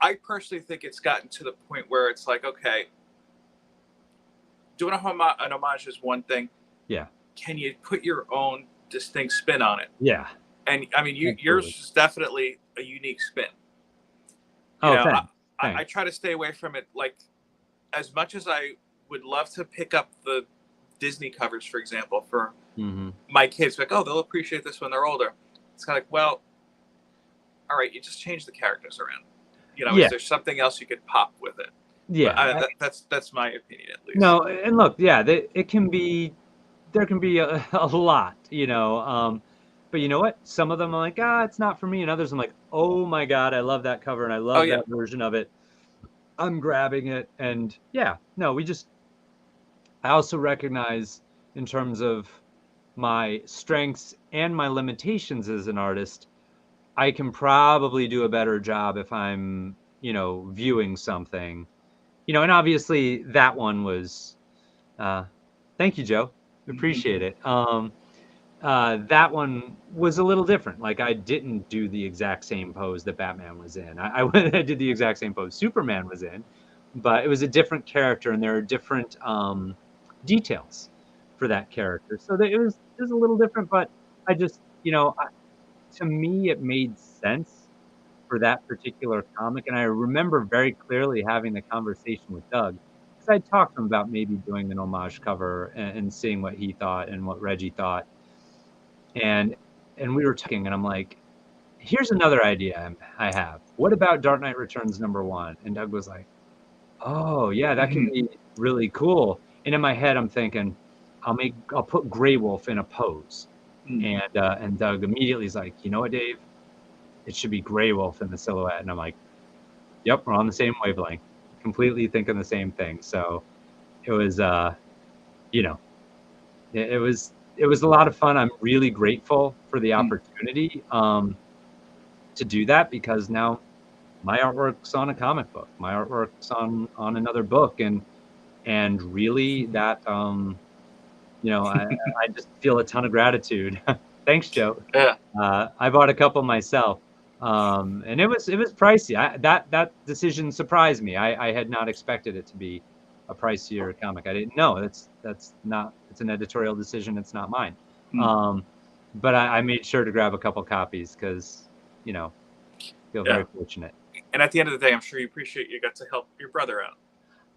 I personally think it's gotten to the point where it's like, okay, doing an homage is one thing. Yeah, Can you put your own distinct spin on it? yeah. And I mean, yours Absolutely. is definitely a unique spin. You Oh, know, thanks. I try to stay away from it. Like, as much as I would love to pick up the Disney covers, for example, for Hmm. my kids, like, oh, they'll appreciate this when they're older. It's kind of like, well, all right, you just change the characters around. You know, Yeah, is there something else you could pop with it? But yeah. that's my opinion, at least. No, and look, yeah, it can be, there can be a lot, you know. But you know what? Some of them I'm like, ah, it's not for me, and others I'm like, oh my God, I love that cover and I Oh love yeah. that version of it. I'm grabbing it, and yeah, no, I also recognize in terms of my strengths and my limitations as an artist, I can probably do a better job if I'm, viewing something, and obviously that one was, uh, thank you, Joe. Appreciate it. That one was a little different. Like I didn't do the exact same pose that Batman was in. I went I did the exact same pose Superman was in, but it was a different character, and there are different details for that character. So it was a little different, but I just, to me, it made sense for that particular comic. And I remember very clearly having the conversation with Doug because I talked to him about maybe doing an homage cover and seeing what he thought and what Reggie thought. And we were talking, and I'm like, here's another idea I have. What about Dark Knight Returns #1? And Doug was like, oh yeah, that could be really cool. And in my head, I'm thinking, I'll put Grey Wolf in a pose. And Doug immediately is like, you know what, Dave? It should be Grey Wolf in the silhouette. And I'm like, yep, we're on the same wavelength, completely thinking the same thing. So it was, you know, it was a lot of fun. I'm really grateful for the opportunity to do that because now my artwork's on a comic book, my artwork's on another book, and really that I just feel a ton of gratitude. Thanks, Joe. Yeah. I bought a couple myself, and it was pricey. That decision surprised me. I had not expected it to be a pricier comic. I didn't know. That's not. It's an editorial decision. It's not mine. Um, but I made sure to grab a couple copies because feel Yeah. very fortunate. And at the end of the day, I'm sure you appreciate you got to help your brother out.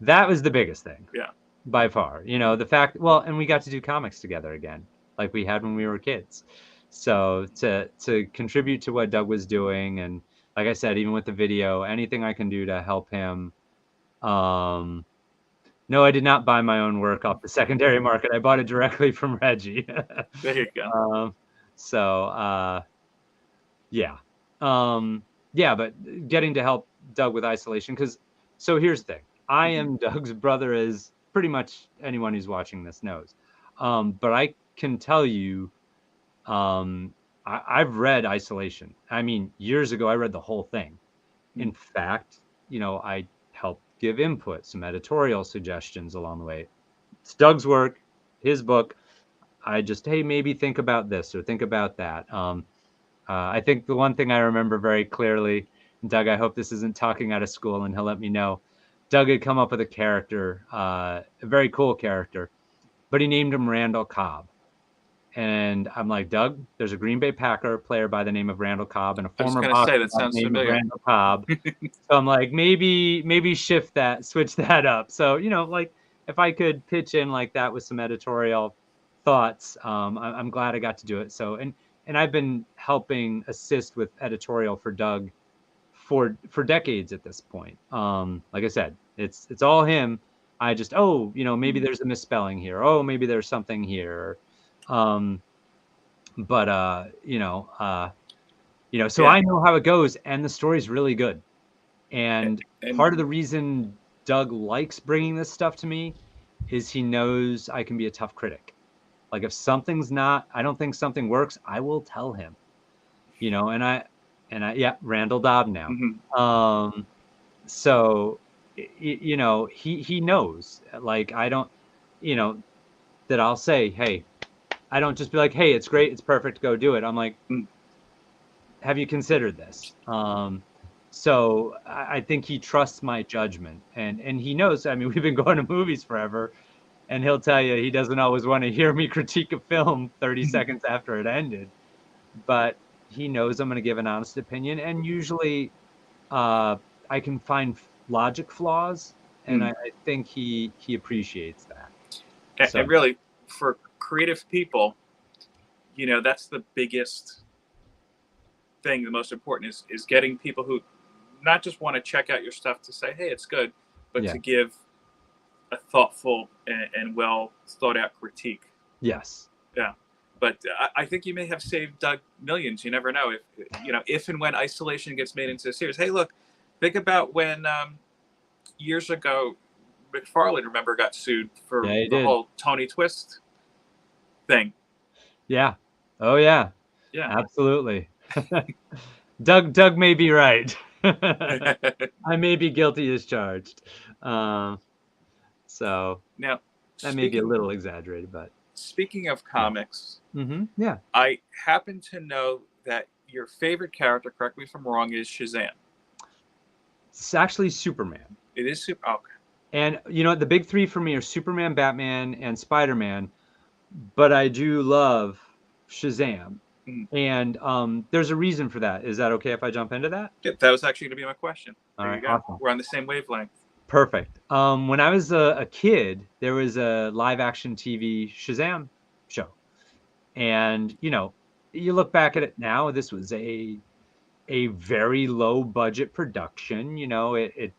That was the biggest thing. Yeah. By far. The fact, well, and we got to do comics together again, like we had when we were kids. So to contribute to what Doug was doing, and like I said, even with the video, anything I can do to help him. No, I did not buy my own work off the secondary market. I bought it directly from Reggie. There you go. So yeah. Yeah, but getting to help Doug with isolation, so here's the thing. I am Doug's brother, as pretty much anyone who's watching this knows. But I can tell you, I've read Isolation. I mean, years ago, I read the whole thing. In fact, I helped give input, some editorial suggestions along the way. It's Doug's work, his book. I just, hey, maybe think about this or think about that. I think the one thing I remember very clearly, Doug, I hope this isn't talking out of school and he'll let me know. Doug had come up with a character, a very cool character, but he named him Randall Cobb. And I'm like, Doug, there's a Green Bay Packer player by the name of Randall Cobb and a I was former going to boxer say that by the sounds name of familiar. Randall Cobb. So I'm like, maybe switch that up. So, like if I could pitch in like that with some editorial thoughts, I'm glad I got to do it. So, and I've been helping assist with editorial for Doug for decades at this point. Like I said, it's all him. I just, oh, maybe there's a misspelling here. Oh, maybe there's something here. But so Yeah. I know how it goes, and the story's really good. And And part of the reason Doug likes bringing this stuff to me is he knows I can be a tough critic. Like if I don't think something works, I will tell him. Yeah, Randall Dobb now. mhm. So he knows, like I don't, that I'll say, hey, I don't just be like, hey, it's great, it's perfect, go do it. I'm like, Mm. have you considered this? So I think he trusts my judgment, and he knows. I mean, we've been going to movies forever, and he'll tell you he doesn't always want to hear me critique a film 30 seconds after it ended, but he knows I'm going to give an honest opinion, and usually I can find logic flaws, and Mm. I think he appreciates that. And So really, for creative people, that's the biggest thing. The most important is getting people who not just want to check out your stuff to say, hey, it's good, but yeah, to give a thoughtful and well thought out critique. yes, Yeah. But I think you may have saved Doug millions. You never know if and when Isolation gets made into a series. Hey, look, think about when years ago McFarlane, remember, got sued for yeah, he the did, whole Tony Twist thing. yeah, oh yeah, Yeah. absolutely. Doug may be right. I may be guilty as charged. So Now, that may be a speaking little exaggerated, but speaking of yeah. comics, Yeah. I happen to know that your favorite character, correct me if I'm wrong, is Shazam. It's actually Superman. It is super. Okay. And the big three for me are Superman, Batman, and Spider-Man. But I do love Shazam. Mhm. And there's a reason for that. Is that okay if I jump into that? Yeah, that was actually going to be my question. All There right, you go. awesome. We're on the same wavelength. Perfect. When I was a kid, there was a live action TV Shazam show. And, you look back at it now, this was a very low budget production. It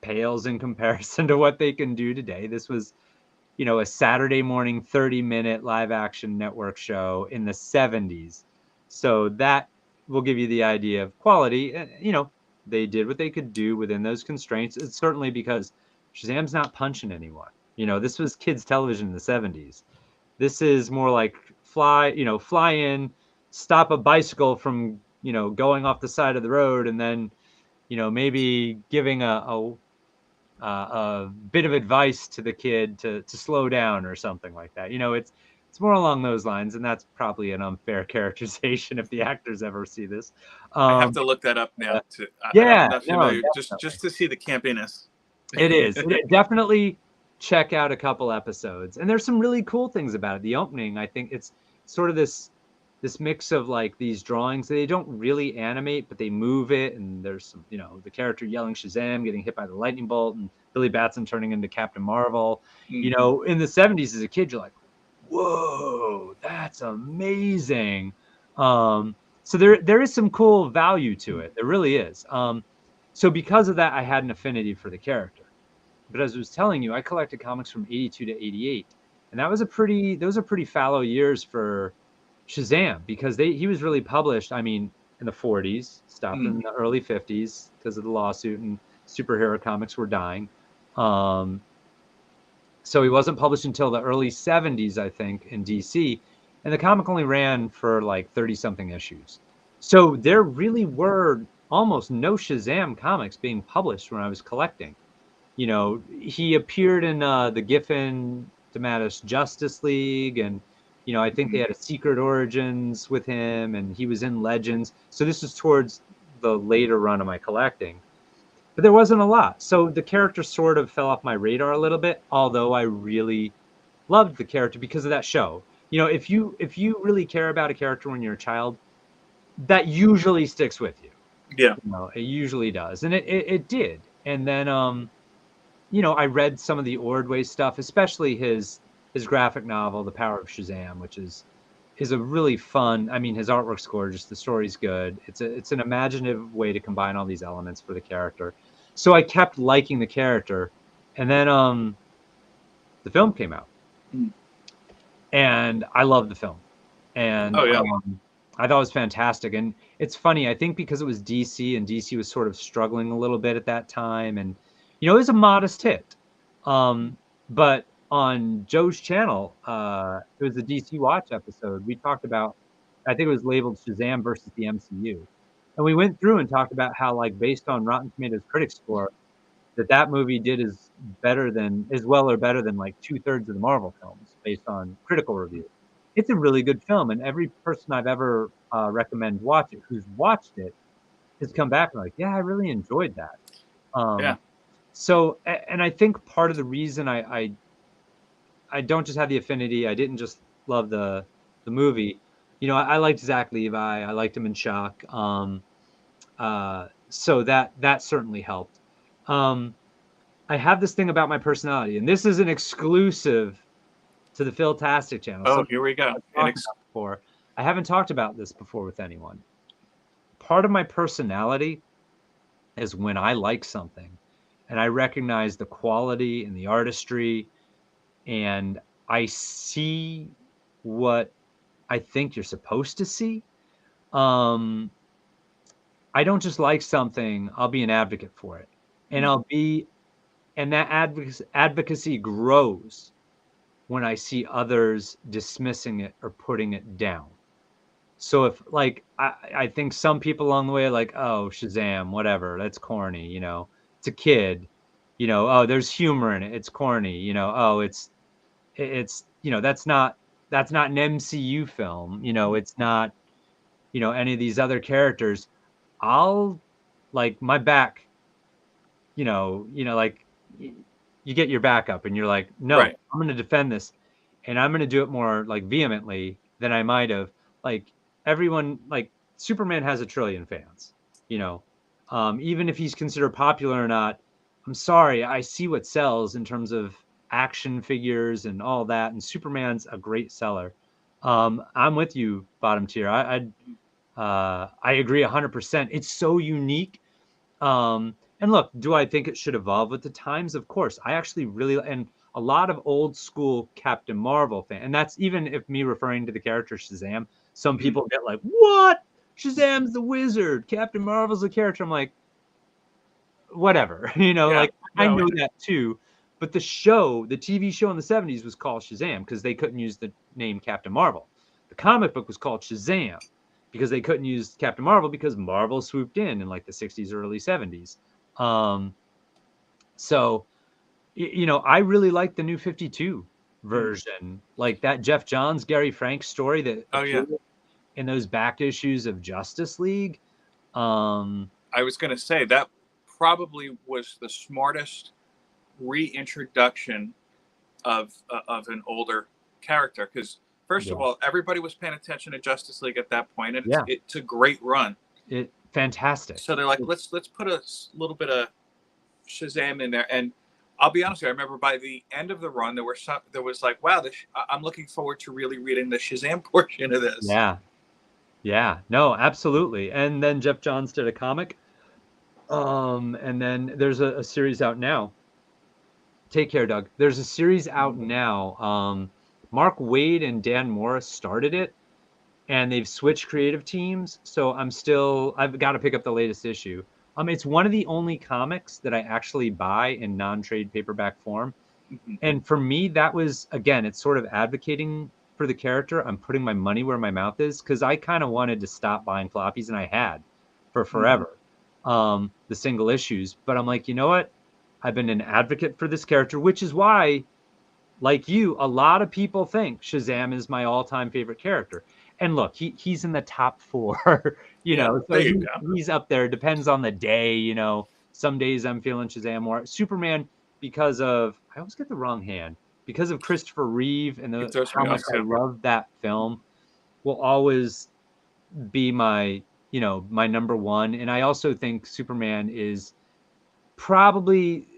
pales in comparison to what they can do today. This was, a Saturday morning 30-minute live action network show in the 70s. So that will give you the idea of quality. They did what they could do within those constraints. It's certainly because Shazam's not punching anyone. This was kids television in the 70s. This is more like fly in, stop a bicycle from, going off the side of the road, and then, maybe giving a bit of advice to the kid to slow down or something like that. It's more along those lines, and that's probably an unfair characterization if the actors ever see this. I have Um, to look that up now. I'm yeah, not no, familiar. Just to see the campiness. it is. Definitely check out a couple episodes, and there's some really cool things about it. The opening, I think it's sort of this mix of like these drawings. They don't really animate, but they move it, and there's some, the character yelling Shazam, getting hit by the lightning bolt, and Billy Batson turning into Captain Marvel. In the 70s as a kid, you're like, whoa, that's amazing. So there is some cool value to it. There really is. So because of that, I had an affinity for the character. But as I was telling you, I collected comics from 82 to 88. And those are pretty fallow years for Shazam, because he was really published, I mean, in the 40s, stopped in the early 50s because of the lawsuit, and superhero comics were dying. So he wasn't published until the early 70s, I think, in DC. And the comic only ran for like 30 something issues. So there really were almost no Shazam comics being published when I was collecting. He appeared in the Giffen DeMatteis Justice League, and I think they had a Secret Origins with him, and he was in Legends. So this was towards the later run of my collecting, but there wasn't a lot. So the character sort of fell off my radar a little bit, although I really loved the character because of that show. If you really care about a character when you're a child, that usually sticks with you. Yeah. It usually does, and it did. And then I read some of the Ordway stuff, especially his graphic novel, The Power of Shazam, which is a really fun. I mean, his artwork's gorgeous, the story's good. It's an imaginative way to combine all these elements for the character. So I kept liking the character, and then the film came out. Mm. And I loved the film. And Oh, yeah. I thought it was fantastic. And it's funny, I think because it was DC and DC was sort of struggling a little bit at that time. And, you know, it was a modest hit. But on Joe's channel, it was the DC Watch episode. We talked about, I think it was labeled Shazam versus the MCU. And we went through and talked about how, like, based on Rotten Tomatoes critic score, that movie did as well or better than like 2/3 of the Marvel films based on critical review. It's a really good film, and every person I've ever recommend watch it who's watched it has come back and like, yeah, I really enjoyed that. Yeah. So, and I think part of the reason I don't just have the affinity, I didn't just love the movie. You know, I liked Zach Levi, I liked him in Shock. So that certainly helped. I have this thing about my personality, and this is an exclusive to the Philtastic channel. Oh, here we go. Before. I haven't talked about this before with anyone. Part of my personality is when I like something and I recognize the quality and the artistry, and I see what I think you're supposed to see. I don't just like something, I'll be an advocate for it. And and that advocacy grows when I see others dismissing it or putting it down. So if, like, I think some people along the way are like, oh, Shazam, whatever, that's corny, you know, it's a kid, you know, oh, there's humor in it, it's corny, you know, oh, it's, you know, that's not an MCU film, you know, it's not, you know, any of these other characters. I'll, like, my back, like, you get your back up and you're like, no, Right. I'm going to defend this, and I'm going to do it more like vehemently than I might have. Like, everyone, like, Superman has a trillion fans, you know, even if he's considered popular or not. I'm sorry, I see what sells in terms of action figures and all that, and Superman's a great seller. I'm with you, bottom tier. I agree 100%. It's so unique. And look, do I think it should evolve with the times? Of course. I actually really, and a lot of old school Captain Marvel fan, and that's even if me referring to the character Shazam, some people get like, what? Shazam's the wizard. Captain Marvel's the character. I'm like, whatever, you know, Yeah. like, I know that too. But the TV show in the 70s was called Shazam because they couldn't use the name Captain Marvel. The comic book was called Shazam because they couldn't use Captain Marvel because Marvel swooped in like the 60s or early 70s. So, you know, I really like the New 52 version, like that Jeff Johns, Gary Frank story that appeared in those back issues of Justice League. I was going to say that probably was the smartest reintroduction of an older character, because first of all, everybody was paying attention to Justice League at that point, and it's a great run. Fantastic. So they're like, let's put a little bit of Shazam in there, and I'll be honest with you, I remember by the end of the run, there was like, wow, I'm looking forward to really reading the Shazam portion of this. Yeah, no, absolutely. And then Jeff Johns did a comic, and then there's a series out now. Take care, Doug. There's a series out now. Mark Waid and Dan Morris started it, and they've switched creative teams. So I've got to pick up the latest issue. It's one of the only comics that I actually buy in non-trade paperback form. And for me, that was, again, it's sort of advocating for the character. I'm putting my money where my mouth is, because I kind of wanted to stop buying floppies, and I had for forever, the single issues. But I'm like, you know what? I've been an advocate for this character, which is why, like you, a lot of people think Shazam is my all-time favorite character. And look, he's in the top 4, you know, so he's up there. Depends on the day, you know. Some days I'm feeling Shazam more. Superman, because of, I always get the wrong hand, because of Christopher Reeve and how much I love that film, will always be my number one. And I also think Superman is probably,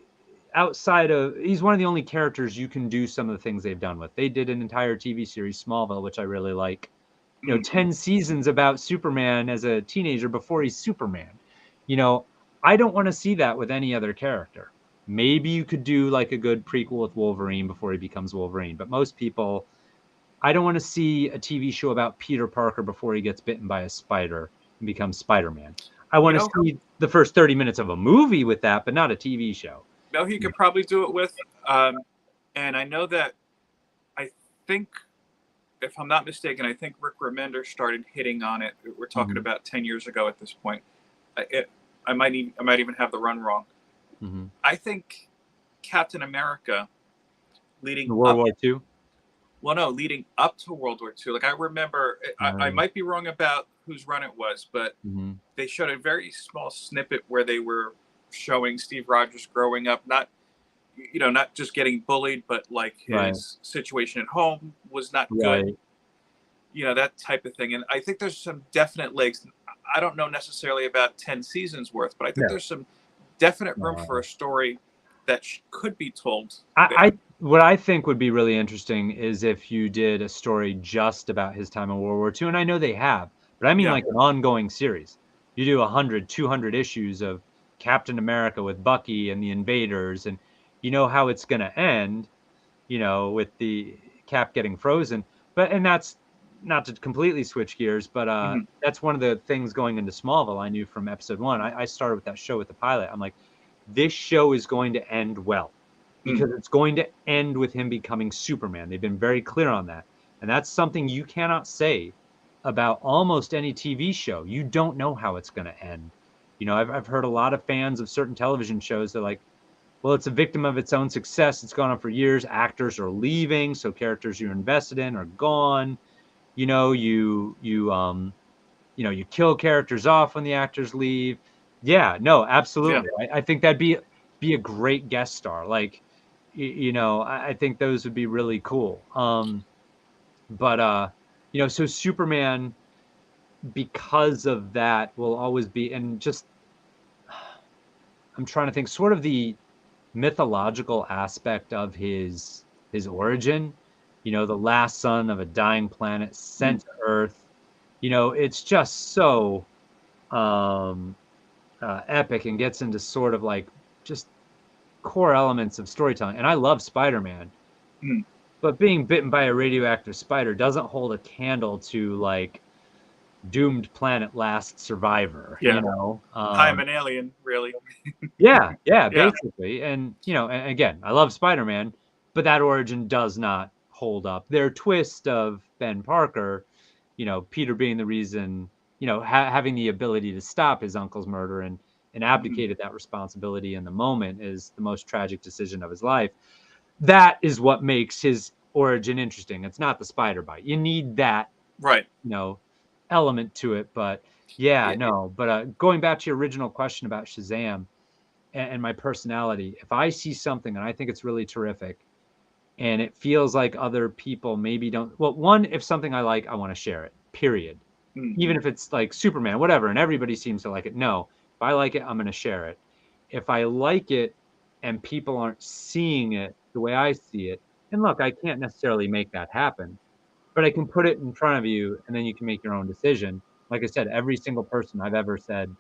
outside of, he's one of the only characters you can do some of the things they've done with. They did an entire TV series, Smallville, which I really like. 10 seasons about Superman as a teenager before he's Superman. I don't want to see that with any other character. Maybe you could do like a good prequel with Wolverine before he becomes Wolverine. But most people, I don't want to see a TV show about Peter Parker before he gets bitten by a spider and becomes Spider-Man. I You want to know, see the first 30 minutes of a movie with that, but not a TV show. no, he could probably do it with. And I know that I think, if I'm not mistaken, I think Rick Remender started hitting on it. We're talking about 10 years ago at this point. I might even have the run wrong. I think Captain America leading World up. War II. Well, no, leading up to World War II. Like I remember, I might be wrong about whose run it was, but they showed a very small snippet where they were showing Steve Rogers growing up, not just getting bullied, but like his situation at home was not good. That type of thing. And I think there's some definite legs. I don't know necessarily about 10 seasons worth, but I think there's some definite room for a story that could be told. What I think would be really interesting is if you did a story just about his time in World War II. And I know they have, but I mean like an ongoing series. You do 100, 200 issues of Captain America with Bucky and the invaders, and you know how it's going to end, with the Cap getting frozen. And that's not to completely switch gears, but that's one of the things going into Smallville I knew from episode 1. I started with that show with the pilot. I'm like, this show is going to end well because it's going to end with him becoming Superman. They've been very clear on that. And that's something you cannot say about almost any TV show. You don't know how it's going to end. I've heard a lot of fans of certain television shows that are like, well, it's a victim of its own success. It's gone on for years. Actors are leaving, so characters you're invested in are gone. You kill characters off when the actors leave. Yeah, no, absolutely. Yeah. I think that'd be a great guest star. Like, I think those would be really cool. So Superman, because of that, will always be, and just, I'm trying to think, sort of the mythological aspect of his origin, the last son of a dying planet sent to Earth. It's just so epic and gets into sort of like just core elements of storytelling. And I love Spider-Man, but being bitten by a radioactive spider doesn't hold a candle to like doomed planet last survivor. I'm an alien, really. yeah, basically. And and again, I love Spider-Man, but that origin does not hold up. Their twist of Ben Parker, Peter being the reason, having the ability to stop his uncle's murder and abdicated that responsibility in the moment is the most tragic decision of his life. That is what makes his origin interesting. It's not the spider bite. You need that, element to it. But going back to your original question about Shazam and my personality, if I see something and I think it's really terrific and it feels like other people maybe don't, well, one, if something I like, I want to share it, period. Even if it's like Superman, whatever, and everybody seems to like it. No, if I like it, I'm going to share it. If I like it and people aren't seeing it the way I see it, and look, I can't necessarily make that happen, but I can put it in front of you and then you can make your own decision. Like I said, every single person I've ever said,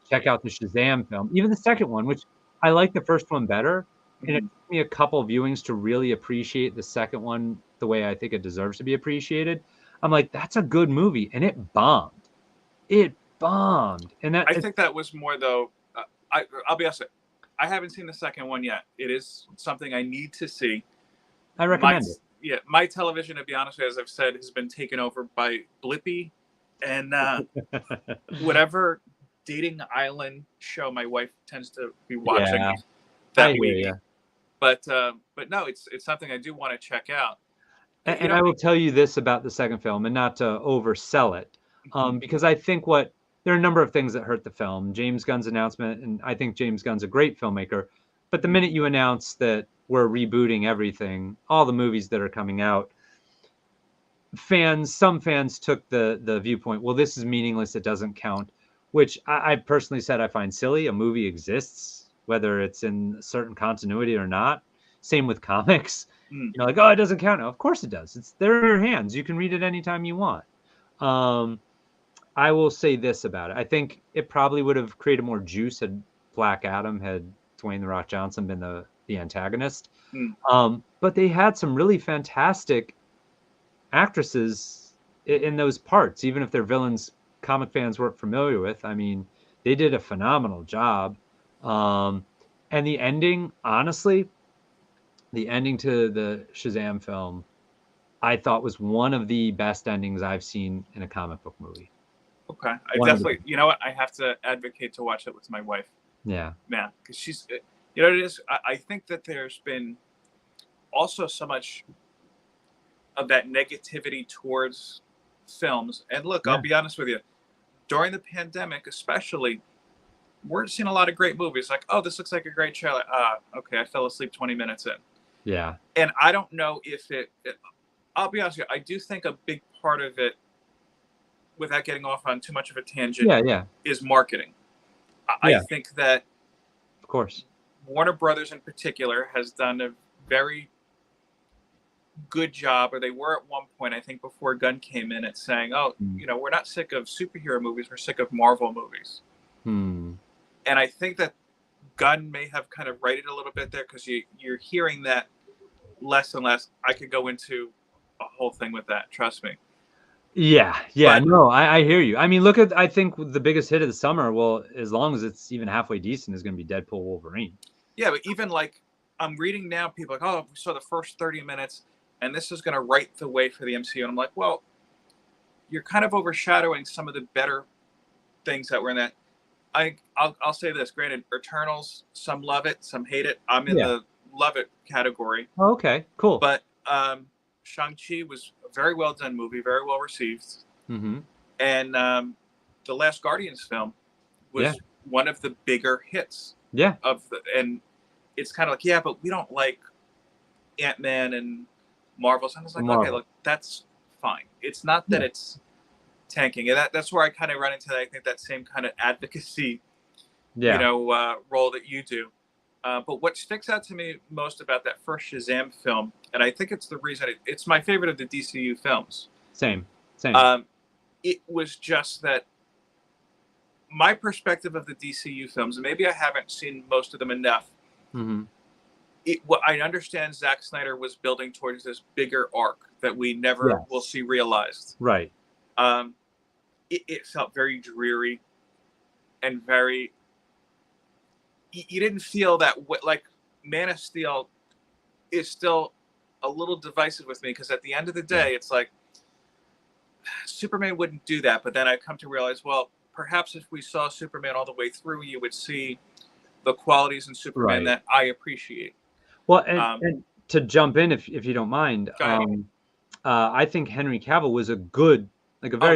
check out the Shazam film, even the second one, which I like the first one better. And it took me a couple of viewings to really appreciate the second one the way I think it deserves to be appreciated. I'm like, that's a good movie. And it bombed. And I think that was more, though. I'll be honest, I haven't seen the second one yet. It is something I need to see. I recommend it. Yeah, my television, to be honest, as I've said, has been taken over by Blippi and whatever dating island show my wife tends to be watching that week. But no, it's something I do want to check out. And I will tell you this about the second film, and not to oversell it, because I think there are a number of things that hurt the film. James Gunn's announcement, and I think James Gunn's a great filmmaker, but the minute you announce that we're rebooting everything, all the movies that are coming out, some fans took the viewpoint, well, this is meaningless, it doesn't count, which I personally said I find silly. A movie exists, whether it's in a certain continuity or not. Same with comics. Like, oh, it doesn't count. No, of course it does. It's there in your hands. You can read it anytime you want. I will say this about it. I think it probably would have created more juice had Black Adam had Dwayne The Rock Johnson been the antagonist. Mm. But they had some really fantastic actresses in those parts, even if they're villains comic fans weren't familiar with. I mean, they did a phenomenal job. And the ending, honestly, the ending to the Shazam film, I thought was one of the best endings I've seen in a comic book movie. Okay, I One of the definitely. You know what? I have to advocate to watch it with my wife. Yeah. Yeah, because she's. You know what it is. I think that there's been also so much of that negativity towards films. And look, I'll Yeah. be honest with you. During the pandemic, especially, we're seeing a lot of great movies. Like, oh, this looks like a great trailer. Okay, I fell asleep 20 minutes in. Yeah. And I don't know if I'll be honest with you. I do think a big part of it, without getting off on too much of a tangent, Yeah. Yeah. is marketing. I Yeah. think that Of course. Warner Brothers in particular has done a very good job, or they were at one point, I think, before Gunn came in, at saying, "Oh, Mm. you know, we're not sick of superhero movies; we're sick of Marvel movies." Hmm. And I think that Gunn may have kind of righted a little bit there, because you're hearing that less and less. I could go into a whole thing with that, trust me. Yeah, yeah, But no, I hear you. I mean, look at I think the biggest hit of the summer, well, as long as it's even halfway decent, is going to be Deadpool Wolverine. yeah, but even like, I'm reading now, people are like, "Oh, we saw the first 30 minutes, and this is going to right the way for the MCU." And I'm like, well, you're kind of overshadowing some of the better things that were in that. I'll say this. Granted, Eternals, some love it, some hate it. I'm in Yeah. the love it category. Oh, okay, cool. But Shang-Chi was a very well done movie, very well received. Mm-hmm. And the last Guardians film Yeah. was one of the bigger hits Yeah. and it's kind of like, yeah, but we don't like Ant-Man and Marvel. So I was like, okay, Marvel. look, that's fine. It's not that Yeah. it's tanking, and that's where I kind of run into that. I think that same kind of advocacy, Yeah. role that you do. But what sticks out to me most about that first Shazam film, and I think it's the reason it's my favorite of the DCU films. Same. It was just that my perspective of the DCU films, and maybe I haven't seen most of them enough. Mm-hmm. What I understand, Zack Snyder was building towards this bigger arc that we never will see realized. Right. It felt very dreary and very. You didn't feel that like Man of Steel is still a little divisive with me, because at the end of the day, it's like Superman wouldn't do that. But then I come to realize, well, perhaps if we saw Superman all the way through, you would see the qualities in Superman that I appreciate. Well, and to jump in, if you don't mind, I think Henry Cavill was a very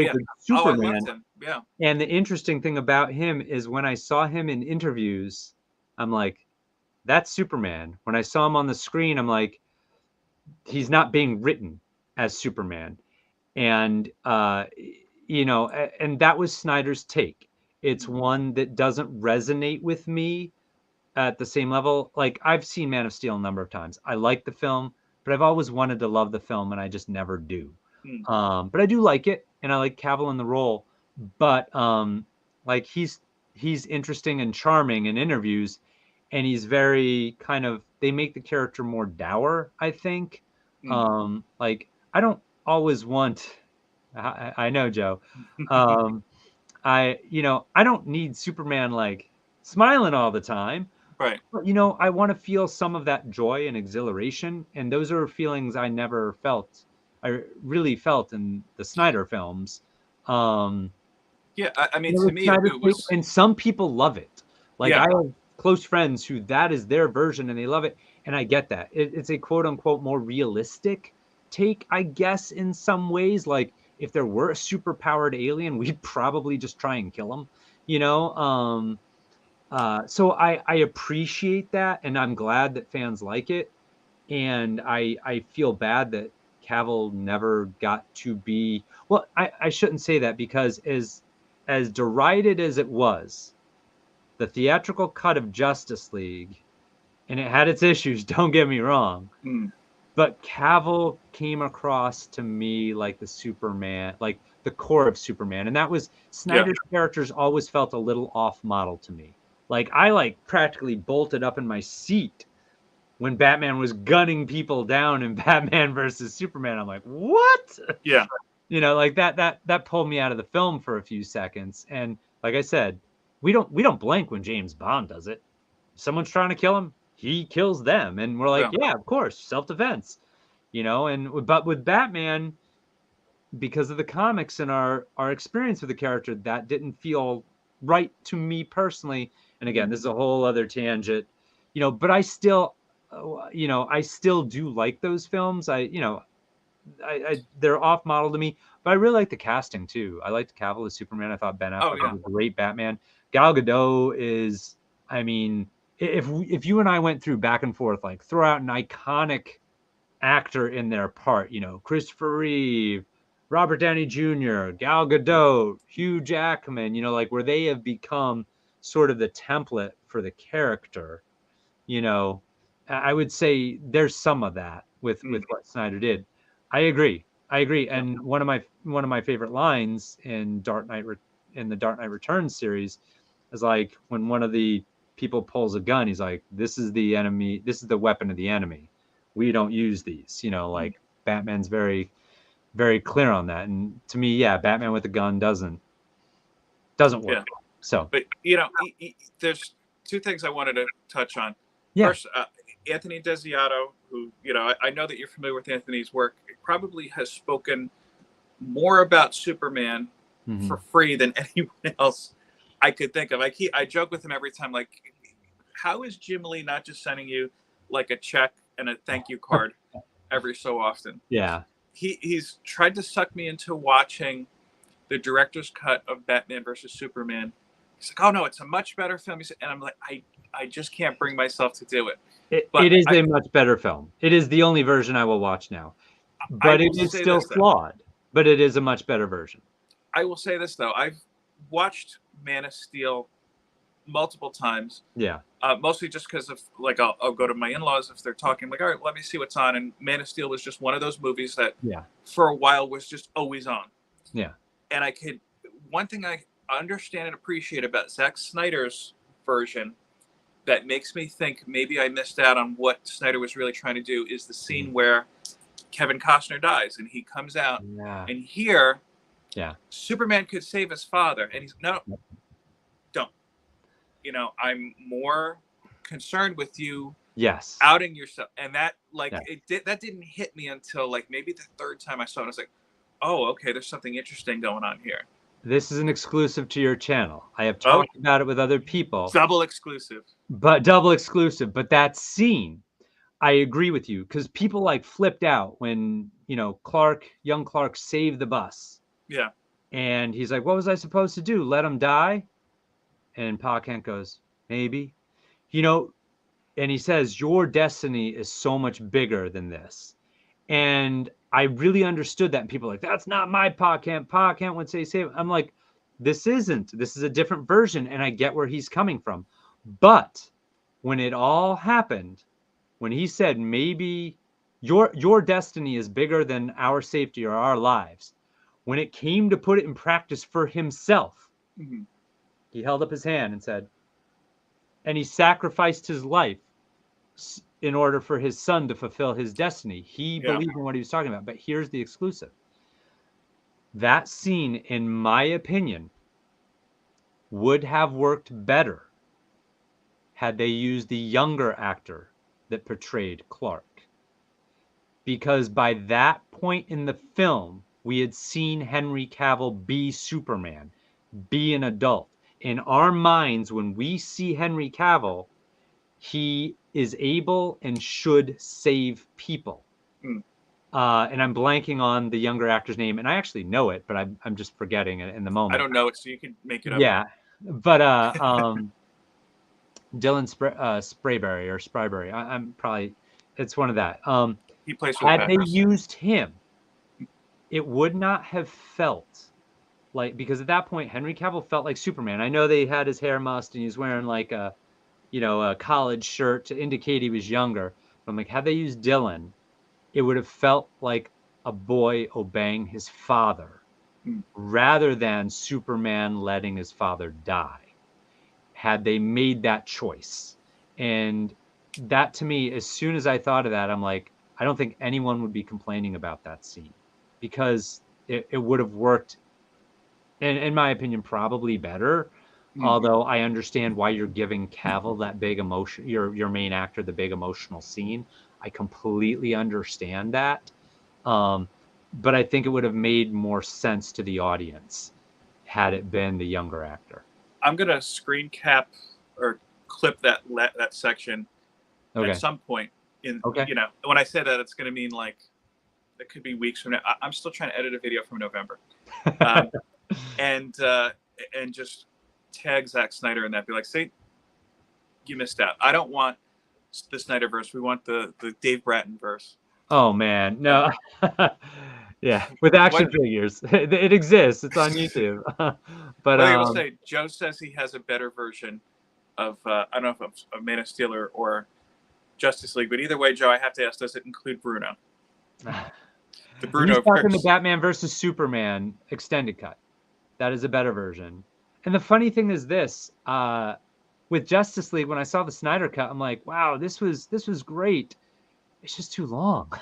good Superman. I loved him. Yeah. And the interesting thing about him is, when I saw him in interviews, I'm like, that's Superman. When I saw him on the screen, I'm like, he's not being written as Superman. And and that was Snyder's take. It's one that doesn't resonate with me at the same level. Like, I've seen Man of Steel a number of times. I like the film, but I've always wanted to love the film, and I just never do. But I do like it, and I like Cavill in the role. But like, he's interesting and charming in interviews, and he's very kind of, they make the character more dour, I think. Like, I don't always want. I know, Joe. I don't need Superman like smiling all the time. Right. But, I want to feel some of that joy and exhilaration, and those are feelings I never felt. I really felt in the Snyder films. Yeah, I mean, to me, it was. And some people love it. Like, Yeah. I have close friends who that is their version, and they love it, and I get that. It's a quote unquote more realistic take, I guess, in some ways. Like, if there were a super powered alien, we'd probably just try and kill him. So I appreciate that, and I'm glad that fans like it. And I feel bad that Cavill never got to be. Well, I shouldn't say that, because as derided as it was, the theatrical cut of Justice League, and it had its issues, don't get me wrong, but Cavill came across to me like the Superman, like the core of Superman, and that was Snyder's characters always felt a little off model to me. Like I like practically bolted up in my seat when Batman was gunning people down in Batman versus Superman. I'm like, what? Yeah. You know, like that pulled me out of the film for a few seconds. And like I said, we don't blink when James Bond does it. If someone's trying to kill him, he kills them, and we're like, Yeah. yeah, of course, self-defense. You know, but with Batman, because of the comics and our experience with the character, that didn't feel right to me personally. And again, this is a whole other tangent, you know, but I still, I still do like those films. They're off model to me, but I really like the casting too. I liked Cavill as Superman. I thought Ben Oh, Affleck yeah. was a great Batman. Gal Gadot is, I mean, if you and I went through back and forth, like throw out an iconic actor in their part, you know, Christopher Reeve, Robert Downey Jr., Gal Gadot, Hugh Jackman, you know, like where they have become sort of the template for the character, you know, I would say there's some of that with what Snyder did. I agree. And one of my favorite lines in the Dark Knight Returns series is like when one of the people pulls a gun, he's like, "This is the enemy. This is the weapon of the enemy. We don't use these." You know, like Batman's very, very clear on that. And to me, yeah, Batman with a gun doesn't work. Yeah. So But you know, there's two things I wanted to touch on. yeah, First, Anthony Desiato, who I know that you're familiar with Anthony's work, probably has spoken more about Superman for free than anyone else I could think of. I joke with him every time, like, how is Jim Lee not just sending you like a check and a thank you card every so often? yeah, He's tried to suck me into watching the director's cut of Batman versus Superman. He's like, "Oh no, it's a much better film." And I'm like, I just can't bring myself to do it. it is a much better film. It is the only version I will watch now, but it is still flawed. But it is a much better version. I will say this though, I've watched Man of Steel multiple times. Yeah. Mostly just because of like I'll go to my in-laws if they're talking, like, all right, let me see what's on. And Man of Steel was just one of those movies that for a while was just always on. Yeah. And one thing I understand and appreciate about Zack Snyder's version that makes me think maybe I missed out on what Snyder was really trying to do is the scene where Kevin Costner dies and he comes out and here Superman could save his father and he's no, don't. You know, I'm more concerned with you outing yourself. And that that didn't hit me until like maybe the third time I saw it. I was like, oh, okay, there's something interesting going on here. This is an exclusive to your channel. I have talked about it with other people. Double exclusive. But that scene, I agree with you, because people like flipped out when, you know, young Clark saved the bus. Yeah. And he's like, what was I supposed to do? Let him die? And Pa Kent goes, maybe. You know, and he says, your destiny is so much bigger than this. And I really understood that. And people are like, that's not my Pa Kent. Pa Kent would say, save. I'm like, this isn't. This is a different version. And I get where he's coming from. But when it all happened, when he said, maybe your destiny is bigger than our safety or our lives, when it came to put it in practice for himself, he held up his hand and said, and he sacrificed his life in order for his son to fulfill his destiny. He believed in what he was talking about. But here's the exclusive. That scene, in my opinion, would have worked better had they used the younger actor that portrayed Clark. Because by that point in the film, we had seen Henry Cavill be Superman, be an adult. In our minds, when we see Henry Cavill, he is able and should save people. And I'm blanking on the younger actor's name, and I actually know it, but I'm just forgetting it in the moment. I don't know it, so you can make it up. Yeah, but Dylan Sprayberry. I'm probably, it's one of that. He plays for the Had Packers. they used him, it would not have felt like, because at that point Henry Cavill felt like Superman. I know they had his hair mussed and he was wearing like a college shirt to indicate he was younger. But I'm like, had they used Dylan, it would have felt like a boy obeying his father rather than Superman letting his father die. had they made that choice. And that, to me, as soon as I thought of that, I'm like, I don't think anyone would be complaining about that scene, because it would have worked, in my opinion, probably better. Although I understand why you're giving Cavill that big emotion, your main actor, the big emotional scene. I completely understand that. But I think it would have made more sense to the audience had it been the younger actor. I'm gonna screen cap or clip that section at Okay. some point. In Okay. when I say that, it's gonna mean like it could be weeks from now. I'm still trying to edit a video from November, and just tag Zack Snyder in that. Be like, see, you missed out. I don't want the Snyderverse. We want the Dave Bratton verse. Oh man, no. Yeah, with action figures. It exists. It's on YouTube. But I will say, Joe says he has a better version of I don't know if it's of Man of Steel or Justice League, but either way, Joe, I have to ask: does it include Bruno? The Bruno he's talking verse. the Batman versus Superman extended cut. That is a better version. And the funny thing is this: with Justice League, when I saw the Snyder cut, I'm like, wow, this was great. It's just too long.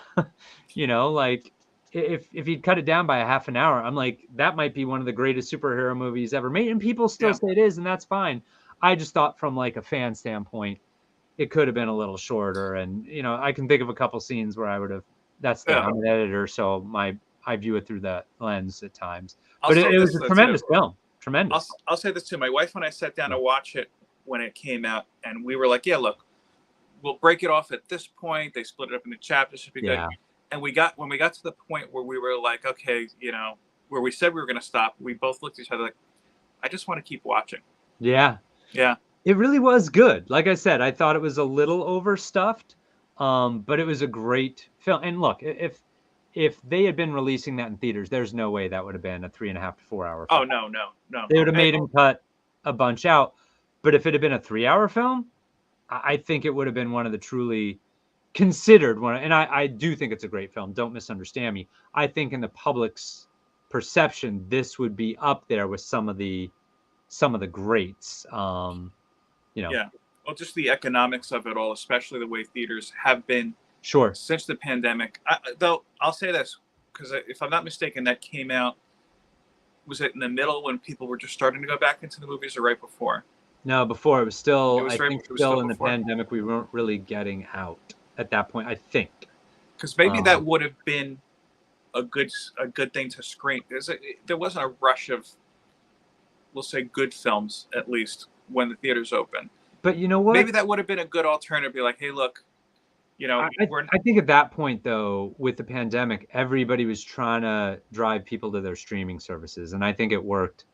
Like if he'd cut it down by a half an hour, I'm like, that might be one of the greatest superhero movies ever made. And people still say it is, and that's fine. I just thought from like a fan standpoint, it could have been a little shorter. And, I can think of a couple scenes where I would have, I'm an editor, so I view it through that lens at times. But it was a tremendous film. Tremendous. I'll say this too. My wife and I sat down to watch it when it came out, and we were like, yeah, look, we'll break it off at this point. They split it up into chapters. Should be good. And when we got to the point where we were like, okay, where we said we were going to stop, we both looked at each other like, I just want to keep watching. Yeah. Yeah. It really was good. Like I said, I thought it was a little overstuffed, but it was a great film. And look, if they had been releasing that in theaters, there's no way that would have been a 3.5 to 4 hour film. Oh, no. They would have made him cut a bunch out. But if it had been a 3-hour film, I think it would have been one of the truly considered one. And I do think it's a great film. Don't misunderstand me. I think in the public's perception, this would be up there with some of the greats. Yeah. Well, just the economics of it all, especially the way theaters have been since the pandemic. Though I'll say this, because if I'm not mistaken, that came out, was it in the middle when people were just starting to go back into the movies, or right before? No, before. It was still, I think still in the before. pandemic, we weren't really getting out at that point, I think. Because maybe that would have been a good thing to screen. There wasn't a rush of, we'll say, good films, at least, when the theaters open. But you know what? Maybe that would have been a good alternative. Be like, hey, look, I think at that point, though, with the pandemic, everybody was trying to drive people to their streaming services, and I think it worked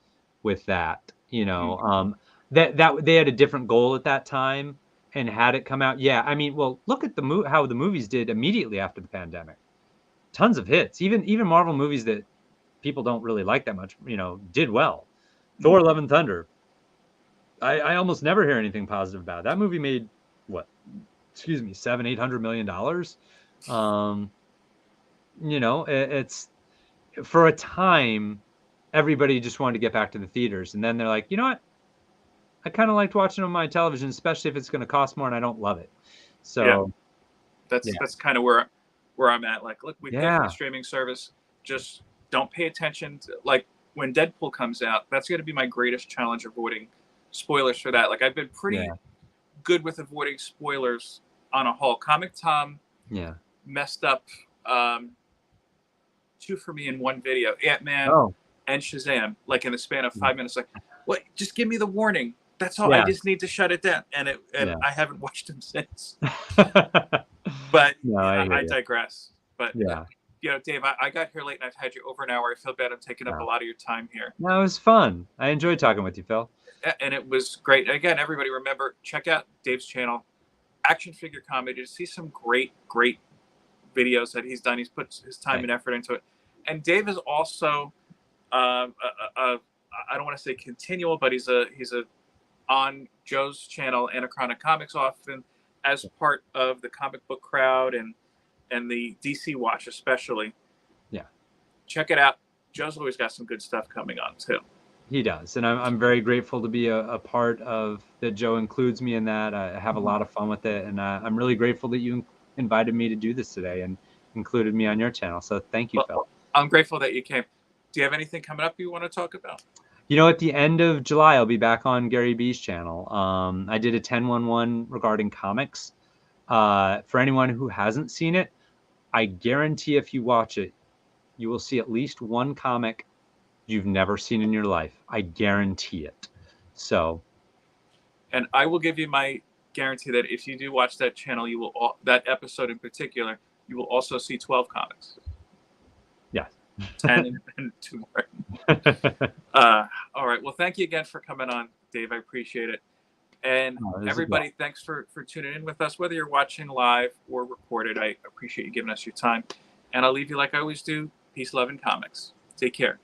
with that. That they had a different goal at that time, and had it come out, I mean, well, look at how the movies did immediately after the pandemic. Tons of hits, even Marvel movies that people don't really like that much, did well. Thor: Love and Thunder. I almost never hear anything positive about it. That movie made what? $700-800 million. It's for a time, everybody just wanted to get back to the theaters, and then they're like, you know what? I kind of liked watching on my television, especially if it's going to cost more and I don't love it. So that's kind of where I'm at. Like, look, we pay for the streaming service. Just don't pay attention to, like, when Deadpool comes out. That's going to be my greatest challenge, avoiding spoilers for that. Like, I've been pretty good with avoiding spoilers on a whole. Comic Tom messed up 2 for me in one video. Ant-Man and Shazam, like in the span of 5 minutes. Like, what? Just give me the warning. That's all. I just need to shut it down. And I haven't watched him since. But I digress. But Dave, I got here late and I've had you over an hour. I feel bad I'm taking up a lot of your time here. No, it was fun. I enjoyed talking with you, Phil. And it was great. Again, everybody, remember, check out Dave's channel, Action Figure Comedy, to see some great videos that he's done. He's put his time and effort into it. And Dave is also, I don't want to say continual, but he's on Joe's channel, Anachronic Comics, often as part of the comic book crowd and the DC Watch especially. Yeah. Check it out. Joe's always got some good stuff coming on too. He does, and I'm very grateful to be a part of that. Joe includes me in that. I have a Mhm. lot of fun with it, and I'm really grateful that you invited me to do this today and included me on your channel. So thank you, Well, Phil. I'm grateful that you came. Do you have anything coming up you want to talk about? You know, at the end of July, I'll be back on Gary B's channel. I did a 10-1-1 regarding comics. For anyone who hasn't seen it, I guarantee if you watch it, you will see at least one comic you've never seen in your life. I guarantee it. So, And I will give you my guarantee that if you do watch that channel, you will that episode in particular, you will also see 12 comics, yeah. 10 and two more. All right. Well, thank you again for coming on, Dave. I appreciate it. And Oh, this is a everybody, thanks for tuning in with us, whether you're watching live or recorded. I appreciate you giving us your time. And I'll leave you like I always do. Peace, love, and comics. Take care.